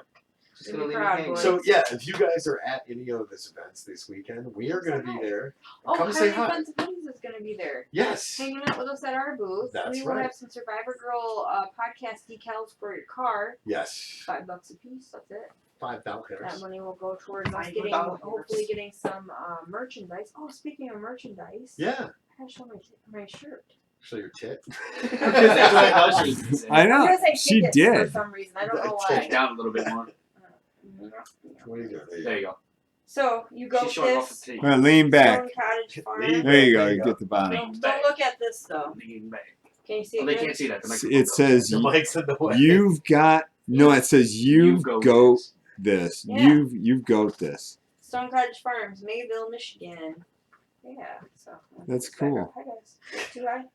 Just You'll gonna be leave proud, me hanging. boy. So yeah, if you guys are at any of this events this weekend, we are going to be there. Oh, Come say hi. Highly Offensive Hoodies is going to be there. Yes. Hanging out with us at our booth. That's we will right. have some Survivor Girl podcast decals for your car. Yes. $5 a piece. That's it. $5. That money will go towards us $5. getting, hopefully getting some merchandise. Oh, speaking of merchandise, Yeah. I gotta show my shirt. Show your tit. That's what I thought she was gonna say. I I'm know. gonna say She tickets for did. some reason. I don't know Take it why. down a little bit more. What are you doing? There you go. So you go She's showing off this the teeth. Well, lean back. Stone Cottage Farm. Lean There you go. There you You go. get the bottom. Don't look at this though. Lean back. Can you see Oh, it? they good? can't see that. The microphone It goes. says The mic's in the way. you've got. No, it says you go go this. this. Yeah. You've got this. Stone Cottage Farms, Mayville, Michigan. Yeah. So That's back cool. up. Hi guys. Too high?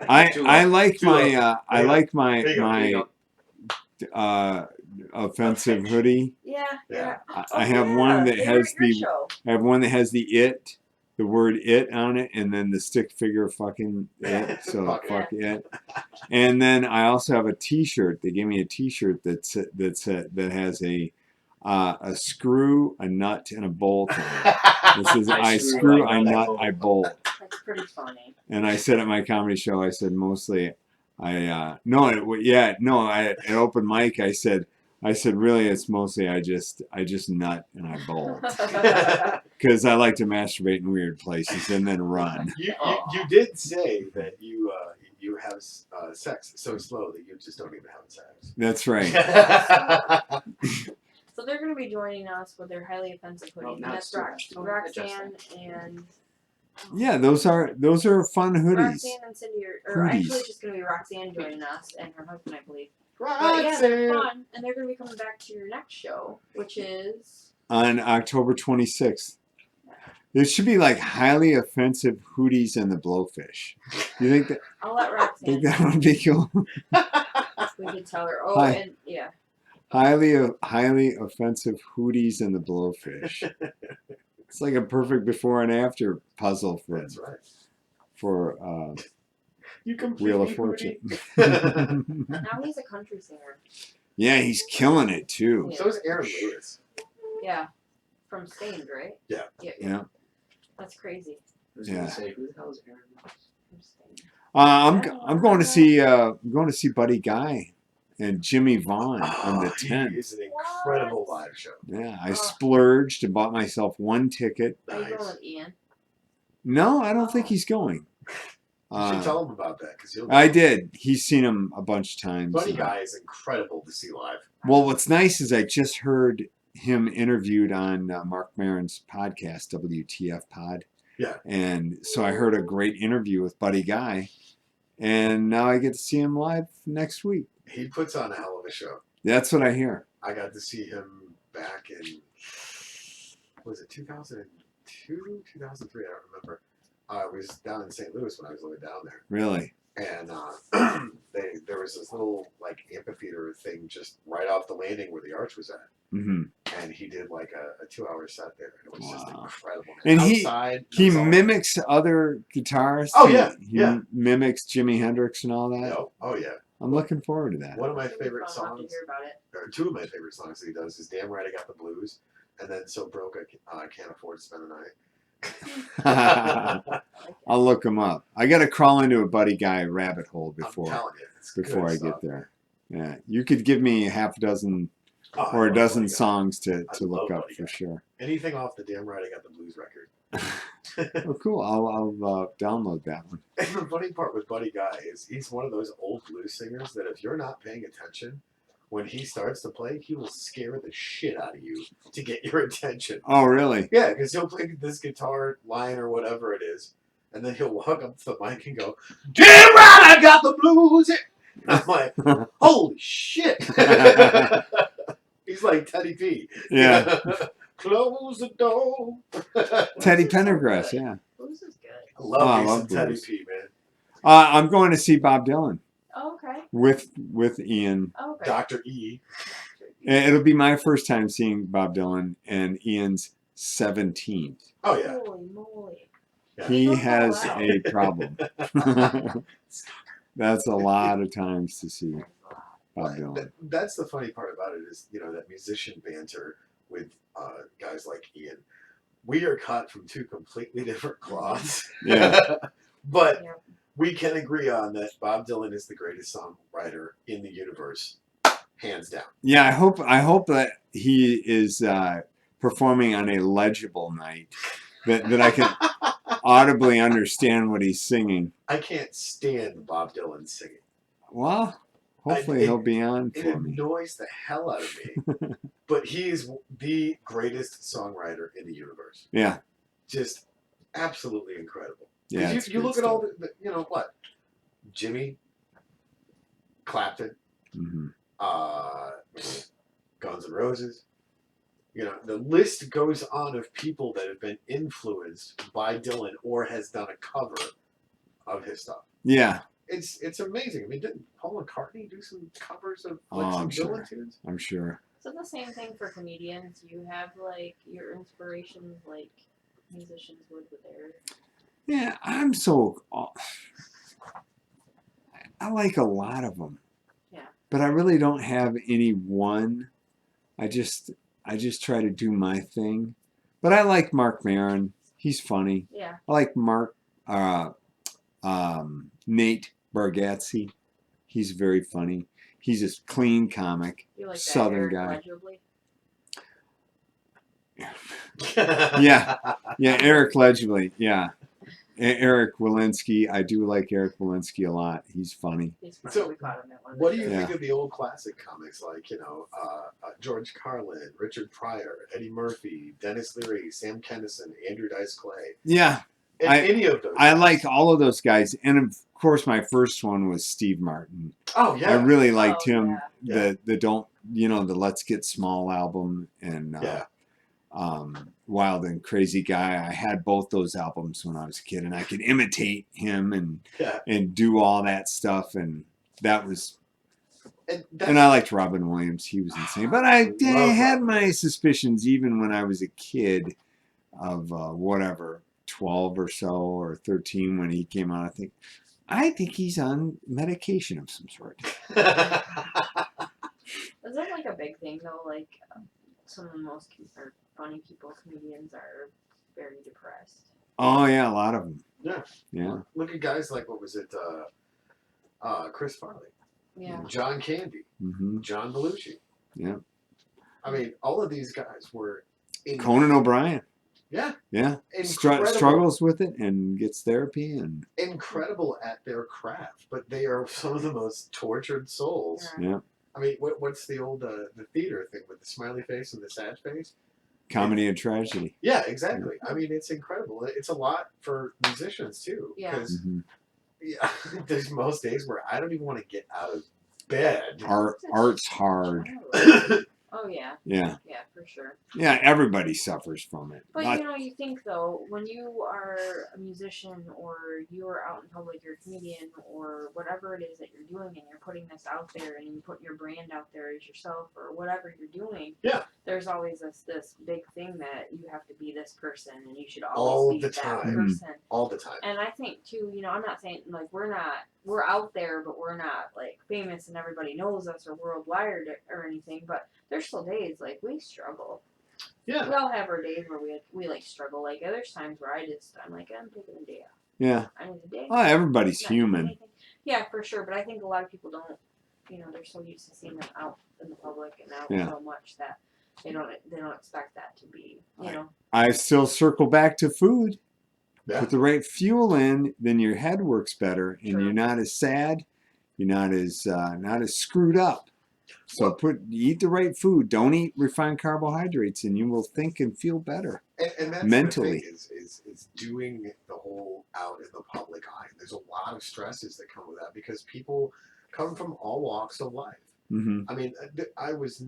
I like Too my low. I There you like go. my There you go. There you my offensive hoodie. Yeah. Yeah. I have one that They were has at your the show. I have one that has the word it on it, and then the stick figure fucking it. So Fuck fuck it. And then I also have a T-shirt. They gave me a T-shirt that has a screw, a nut, and a bolt on it. It says I screw, I nut, I bolt. That's pretty funny. And I said at my comedy show, I said mostly, at open mic, I said really it's mostly I just nut and I bolt because I like to masturbate in weird places and then run. You did say that you have sex so slow that you just don't even have sex. That's right. So they're going to be joining us with their highly offensive hoodies. Oh, And now that's it's too much. Roxanne and Yeah, those are fun hoodies. Roxanne and Cindy are actually Hoodies. just going to be Roxanne joining us and her husband, I believe. But yeah, they're Roxanne. fun, and they're going to be coming back to your next show, which is On October 26th. There should be like highly offensive hoodies and the blowfish. You think I'll let Roxanne. that would be cool? We could tell her. Oh, Hi. and yeah. Highly offensive hoodies and the blowfish. It's like a perfect before and after puzzle That's right. for You completely Wheel of Fortune. Now he's a country singer. Yeah, he's killing it too. Yeah. So is Aaron Lewis. Yeah. From Stained, right? Yeah. Yeah. That's crazy. I was Yeah. gonna say, who the hell is Aaron? From Stained. I'm going to see Buddy Guy and Jimmy Vaughn on the He 10th. is an incredible What? live show. Yeah, I Oh. splurged and bought myself one ticket. Are you going Nice. with Ian? No, I don't think Oh. he's going. You should tell him about that because he'll. I did. He's seen him a bunch of times. Funny Guy is incredible to see live. Well, what's nice is I just heard him interviewed on Mark Maron's podcast, WTF Pod. Yeah. And so I heard a great interview with Buddy Guy, and now I get to see him live next week. He puts on a hell of a show. That's what I hear. I got to see him back in, was it 2002, 2003? I don't remember. I was down in St. Louis when I was living down there. Really? And there was this little like amphitheater thing just right off the landing where the arch was at. Mm-hmm. And he did like a 2-hour set there. It was just Wow. incredible. And outside, he it was all- mimics other guitarists. Oh, yeah, He yeah. mimics Jimi Hendrix and all that. No, oh yeah. I'm looking forward to that. One of my It'll be favorite fun. I'll have to songs, hear about it. or two of my favorite songs that he does is "Damn Right I Got the Blues" and then "So Broke I Can't Afford to Spend the Night." I'll look him up. I got to crawl into a Buddy Guy rabbit hole I'm before telling you, it's before good I stuff. get there. Yeah, you could give me half a dozen Oh, I or a love dozen Buddy Guy. songs to I look love up Buddy for Guy. sure. Anything off the "Damn Right I Got the Blues" record. Oh, cool. I'll download that one. And the funny part with Buddy Guy is he's one of those old blues singers that if you're not paying attention, when he starts to play, he will scare the shit out of you to get your attention. Oh, really? Yeah, because he'll play this guitar line or whatever it is, and then he'll walk up to the mic and go, "Damn right, I got the blues." And I'm like, holy shit. He's like Teddy P. Yeah. Close the door. Teddy Blues is so Pendergrass, good. yeah. Blues is good. I love Oh, I me love some Teddy blues. P, man. I'm going to see Bob Dylan Oh, okay. with Ian. Oh, okay. Dr. E. It'll be my first time seeing Bob Dylan, and Ian's 17th. Oh, yeah. Holy moly. Yeah. He Oh, has wow. a problem. That's a lot of times to see Bob Dylan. That's the funny part about it is, that musician banter with guys like Ian. We are cut from two completely different cloths. Yeah. But Yep. we can agree on that Bob Dylan is the greatest songwriter in the universe, hands down. Yeah, I hope that he is performing on a legible night that I can audibly understand what he's singing. I can't stand Bob Dylan singing. Well, hopefully he'll be on It for me. annoys the hell out of me. But he is the greatest songwriter in the universe. Yeah. Just absolutely incredible. Yeah. 'Cause it's you good look at stuff. all what? Jimmy, Clapton, Mhm. Guns N' Roses. The list goes on of people that have been influenced by Dylan or has done a cover of his stuff. Yeah, It's amazing. I mean, didn't Paul McCartney do some covers of Oh, some I'm Dylan sure. tunes? I'm sure. So the same thing for comedians. You have like your inspirations, like musicians would with theirs. Yeah, I like a lot of them. Yeah. But I really don't have any one. I just try to do my thing. But I like Mark Maron. He's funny. Yeah. I like Nate Bargatze. He's very funny. He's a clean comic, You like that Southern Eric guy. Legibly? Yeah. Yeah, Eric Legibly. Yeah. Eric Walensky. I do like Eric Walensky a lot. He's funny. He's funny. So, we caught him at one of What the do you shows. Yeah. think of the old classic comics like, George Carlin, Richard Pryor, Eddie Murphy, Dennis Leary, Sam Kinison, Andrew Dice Clay? Yeah. And any of those I guys. like all of those guys. And of course, my first one was Steve Martin. Oh, yeah. I really liked Oh, him. yeah. The Let's Get Small album and Yeah. Wild and Crazy Guy. I had both those albums when I was a kid, and I could imitate him Yeah. and do all that stuff. And that was, And and I liked Robin Williams. He was insane. But I Love had Robin my suspicions even when I was a kid of 12 or so or 13 when he came out. I think he's on medication of some sort. Is that like a big thing though? Like some of the most funny people, comedians, are very depressed. Oh yeah, a lot of them. Yeah. Yeah. Look at guys like, what was it, Chris Farley. Yeah. John Candy, Hmm. John Belushi. Yeah. I mean, all of these guys were Conan O'Brien. Yeah. Yeah. Incredible. Struggles with it and gets therapy and. Incredible at their craft, but they are some of the most tortured souls. Yeah. I mean, what's the old the theater thing with the smiley face and the sad face? Comedy and tragedy. Yeah, exactly. I mean, it's incredible. It's a lot for musicians too, Yeah. because Hmm. yeah, there's most days where I don't even want to get out of bed. Art's hard. Oh yeah. Yeah. Yeah, for sure. Yeah, everybody suffers from it. But you know, you think though, when you are a musician or you're out in public, you're a comedian or whatever it is that you're doing, and you're putting this out there, and you put your brand out there as yourself or whatever you're doing. Yeah. There's always this big thing that you have to be this person, and you should All always be the that time. person. All the time. And I think too, you know, I'm not saying like we're out there, but we're not like famous and everybody knows us or worldwide or anything. But there's still days like we struggle. Yeah. We all have our days where we like struggle. Like there's times where I'm like I'm taking a day off. Yeah. I need a day. Oh, everybody's Not doing human. anything. Yeah, for sure. But I think a lot of people don't. You know, they're so used to seeing them out in the public and out Yeah. so much that they don't expect that to be. You know. I still circle back to food. Yeah. Put the right fuel in, then your head works better, and True. you're not as sad. You're not as screwed up. So eat the right food. Don't eat refined carbohydrates, and you will think and feel better. And that's mentally. the thing is doing the whole out in the public eye. There's a lot of stresses that come with that because people come from all walks of life. Mm-hmm. I mean, I was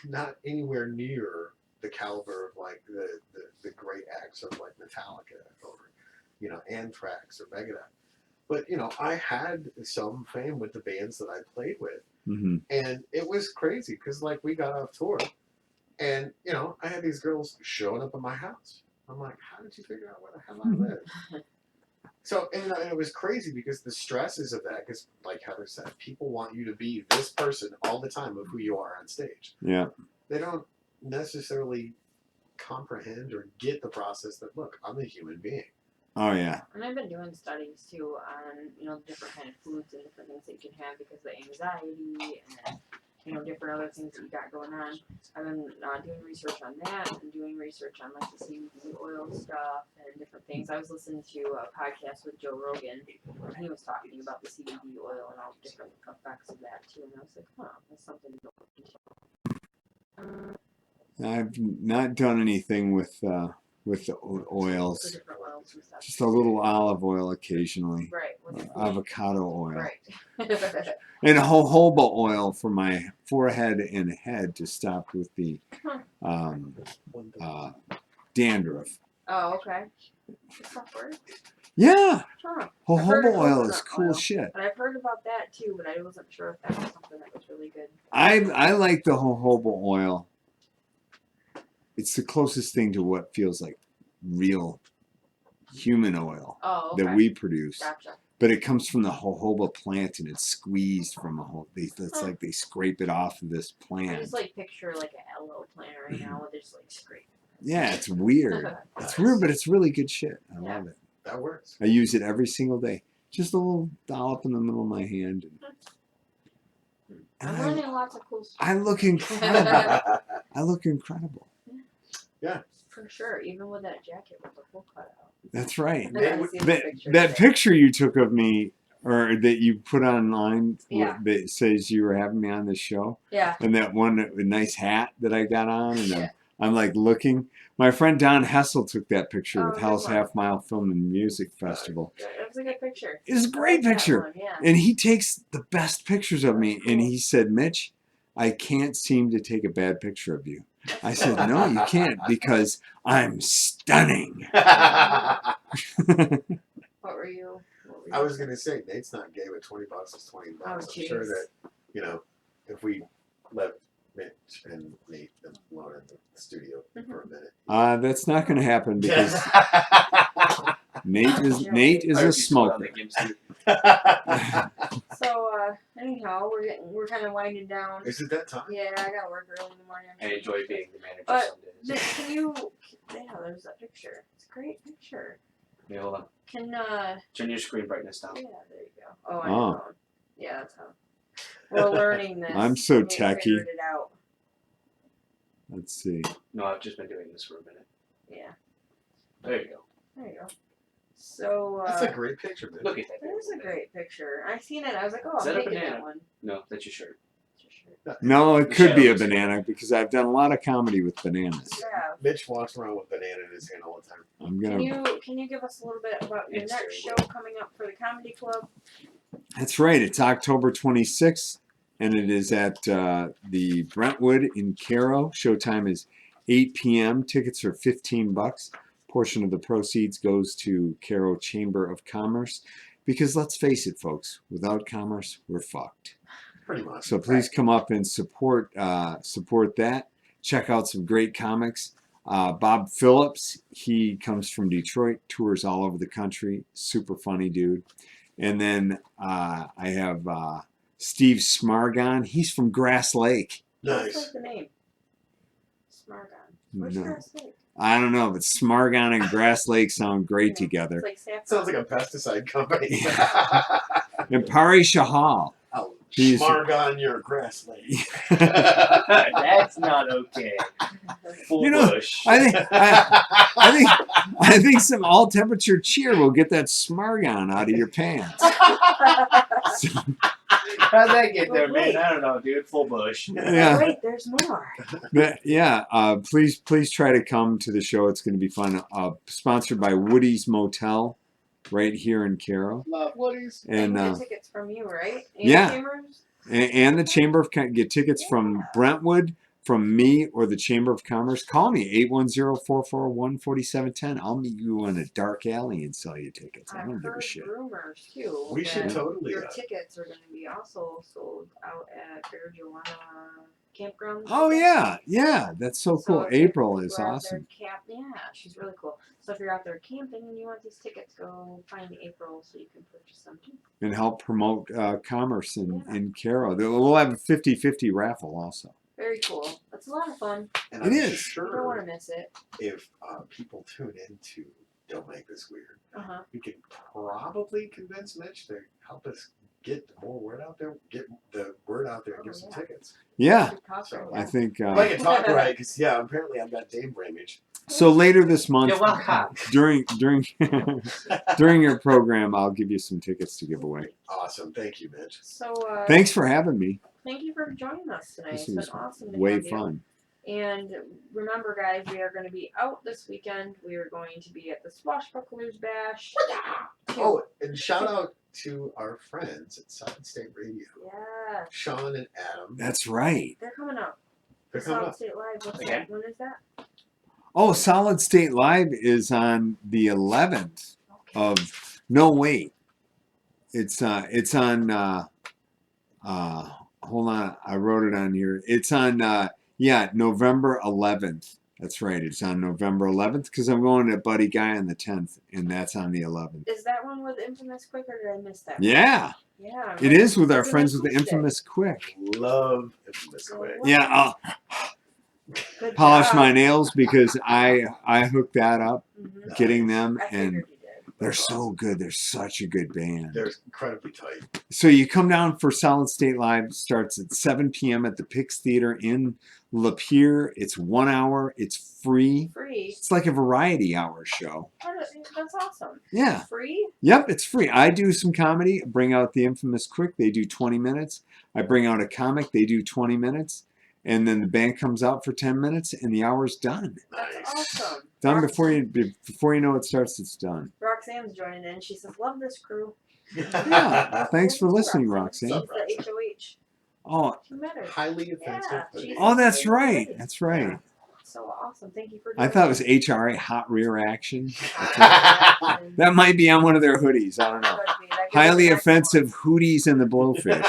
not anywhere near the caliber of like the great acts of like Metallica or Anthrax or Megadeth. But I had some fame with the bands that I played with, Mm-hmm. and it was crazy because like we got off tour, and I had these girls showing up at my house. I'm like, how did you figure out where the hell I live? So and it was crazy because the stresses of that, because like Heather said, people want you to be this person all the time of who you are on stage. Yeah. They don't necessarily comprehend or get the process that look, I'm a human being. Oh yeah. And I've been doing studies too on, the different kind of foods and different things that you can have because of anxiety and, different other things that you got going on. I've been doing research on that and doing research on like the CBD oil stuff and different things. I was listening to a podcast with Joe Rogan and he was talking about the CBD oil and all the different effects of that too. And I was like, that's something to look into. I've not done anything with the The oils. different oils and stuff. Just a little olive oil occasionally. Right. With the food. Avocado oil. Right. And jojoba oil for my forehead and head to stop with the dandruff. Oh, okay. Does that work? Yeah. Huh. I've heard Jojoba of oil is coconut cool oil. shit. But I've heard about that too, but I wasn't sure if that was something that was really good. I like the jojoba oil. It's the closest thing to what feels like real human oil Oh, okay. that we produce. Gotcha. But it comes from the jojoba plant and it's squeezed from a whole. It's like they scrape it off of this I plant. just like picture like an aloe plant right now with just like scrape. Yeah, it's weird. It's weird, but it's really good shit. I love it. That works. I use it every single day. Just a little dollop in the middle of my hand. I'm learning lots of cool stuff. I look incredible. I look incredible. Yeah. For sure, even with that jacket with the full cutout. That's right. I gotta see the picture That today. picture you took of me, or that you put online, Yeah. that says you were having me on this show, Yeah. and that one nice hat that I got on, and Yeah. I'm like looking. My friend Don Hessel took that picture Oh, with good Hell's one. Half Mile Film and Music Festival. It was a good picture. It's a I great like that picture, one, yeah. and he takes the best pictures of me. That's And cool. he said, "Mitch, I can't seem to take a bad picture of you." I said, "No, you can't, because I'm stunning." What were you? I was gonna say Nate's not gay, but $20 is $20. Oh, I'm sure jeez. that if we left Mitch and Nate alone in the studio for a minute. That's not going to happen because Nate is I a would be sold on smoker. the Gibbs too. So anyhow, we're kind of winding down. Is it that time? Yeah, I gotta work early in the morning. I enjoy being the manager But some days. Can you? Yeah, there's that picture. It's a great picture. Yeah, hold on. Can Turn your screen brightness down. Yeah, there you go. Oh, I Oh. know. Yeah, that's how. We're learning this. I'm so We techie. figured it out. Let's see. No, I've just been doing this for a minute. Yeah. There you go. There you go. So That's a great picture, man. Look at that. that is a great picture. I seen it. I was like, oh, Is I'm that a taking banana? that one. No, that's your shirt. No, it The could be a shadows. banana because I've done a lot of comedy with bananas. Yeah. Mitch walks around with banana in his hand all the time. I'm Can you give us a little bit about your It's next show very coming up for the comedy club? That's right. It's October 26th, and it is at the Brentwood in Caro. Showtime is 8 p.m. Tickets are $15. Portion of the proceeds goes to Caro Chamber of Commerce. Because let's face it, folks, without commerce, we're fucked. Pretty much. So please come up and support that. Check out some great comics. Bob Phillips, he comes from Detroit, tours all over the country. Super funny dude. And then I have Steve Smargon. He's from Grass Lake. What's Nice. like the name? Smargon. Where's No. Grass Lake? I don't know, but Smargon and Grass Lake sound great together. It's like saffron. Sounds like a pesticide company. And Pari Shahal. I'll He's- Smargon your grass lake. That's not okay. Full You know, bush. I think some all temperature cheer will get that Smargon out of your pants. How'd that get there, Well, man? wait. I don't know, dude. Full bush. Yeah. Wait, there's more. But yeah, please try to come to the show. It's going to be fun. Sponsored by Woody's Motel, right here in Caro, Love Woodies. and get tickets from you, right? And yeah. Chambers? and the Chamber of get tickets from Brentwood, from me, or the Chamber of Commerce. Call me 810-441-4710. I'll meet you in a dark alley and sell you tickets. I I've don't give a heard shit. rumors too. We should that totally. Your tickets are going to be also sold out at Fair Joanna Campground. Oh yeah, that's so cool. if April you're is out there awesome. yeah, she's really cool. So if you're out there camping and you want these tickets, go find April so you can purchase them too. And help promote commerce in Caro. We'll have a 50-50 raffle also. Very cool. It's a lot of fun. And It I'm is. You don't want sure to miss it. if people tune into Don't Make This Weird, Uh-huh. we can probably convince Mitch to help us get more word out there, get the word out there, and give some tickets. Yeah, Good costume, I yeah. think If I can talk right, because apparently I've got Dame brainage. so. Later this month, You're welcome. during during your program, I'll give you some tickets to give away. Awesome, thank you, Mitch. So Thanks for having me. thank you for joining us tonight. This It's been was awesome to way have you. fun. And remember, guys, we are going to be out this weekend. We are going to be at the Swashbucklers Bash. Oh, and shout out to our friends at Solid State Radio, Yeah, Sean and Adam. That's right. they're coming up. They're coming Solid up. State Live. What's Okay. that? When is that? Oh, Solid State Live is on the 11th Okay. of. No, wait. It's on. Hold on, I wrote it on here. It's on. November 11th. That's right. It's on November 11th because I'm going to Buddy Guy on the 10th, and that's on the 11th. Is that one with Infamous Quick, or did I miss that? Yeah, Yeah. it is with our Isn't friends that with the Tuesday? Infamous Quick. Love Infamous Quick. Yeah, I'll Good polish job. my nails because I hooked that up, Mhm. getting them, I and figured you did. they're so good. They're such a good band. They're incredibly tight. So you come down for Solid State Live. Starts at 7 p.m. at the Pix Theater in Lapeer. It's 1 hour. It's free. Free. It's like a variety hour show. That's awesome. Yeah. Free? Yep, it's free. I do some comedy. Bring out the Infamous Quick. They do 20 minutes. I bring out a comic. They do 20 minutes. And then the band comes out for 10 minutes, and the hour's done. That's Nice. awesome. Done before you know it starts. It's done. Roxanne's joining in. She says, "Love this crew." Yeah. Thanks for listening, Roxanne. She's the HOH. Oh, You met her. Highly offensive. Yeah, but she's- oh, that's right. That's right. Yeah. So awesome. Thank you for I doing thought it was HRA, Hot Rear Action. that. That might be on one of their hoodies. I don't know. Highly offensive hooties and the blowfish.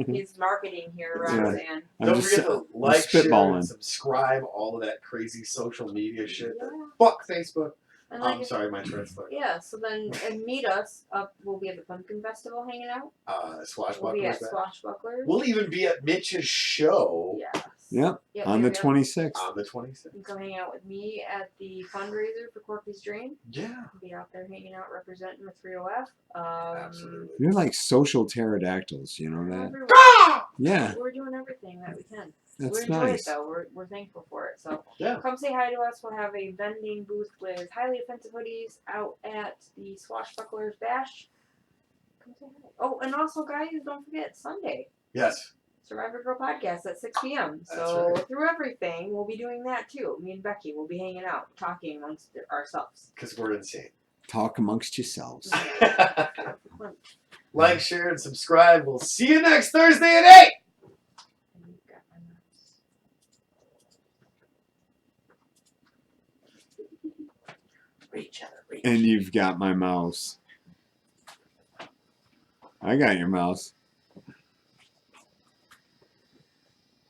He's marketing here, Yeah. Roxanne. I'm Don't just forget to like, share, spitballing. and subscribe. All of that crazy social media shit. Yeah. Fuck Facebook. And I'm like, sorry, my translator. yeah, so then and meet us up. We'll be at the Pumpkin Festival hanging out. We'll be Swashbucklers. at Back. Swashbucklers. We'll even be at Mitch's show Yes. Yep. Yep, On the yep, yep. 26th. On the 26th. You can come hang out with me at the fundraiser for Corpus Drain. Yeah. Be out there hanging out, representing the 3OF. Absolutely. You're like social pterodactyls, you know that? Everywhere. Yeah, We're doing everything that we can. We that's enjoy nice. it though. We're thankful for it. So Yeah. come say hi to us. We'll have a vending booth with highly offensive hoodies out at the Swashbucklers Bash. Come say hi. Oh, and also guys, don't forget Sunday. Yes. Survivor Girl podcast at 6 p.m. That's So right. through everything, we'll be doing that too. Me and Becky will be hanging out, talking amongst ourselves. Because we're insane. Talk amongst yourselves. Like, share, and subscribe. We'll see you next Thursday at 8. Reach other, reach. And you've got my mouse. I got your mouse.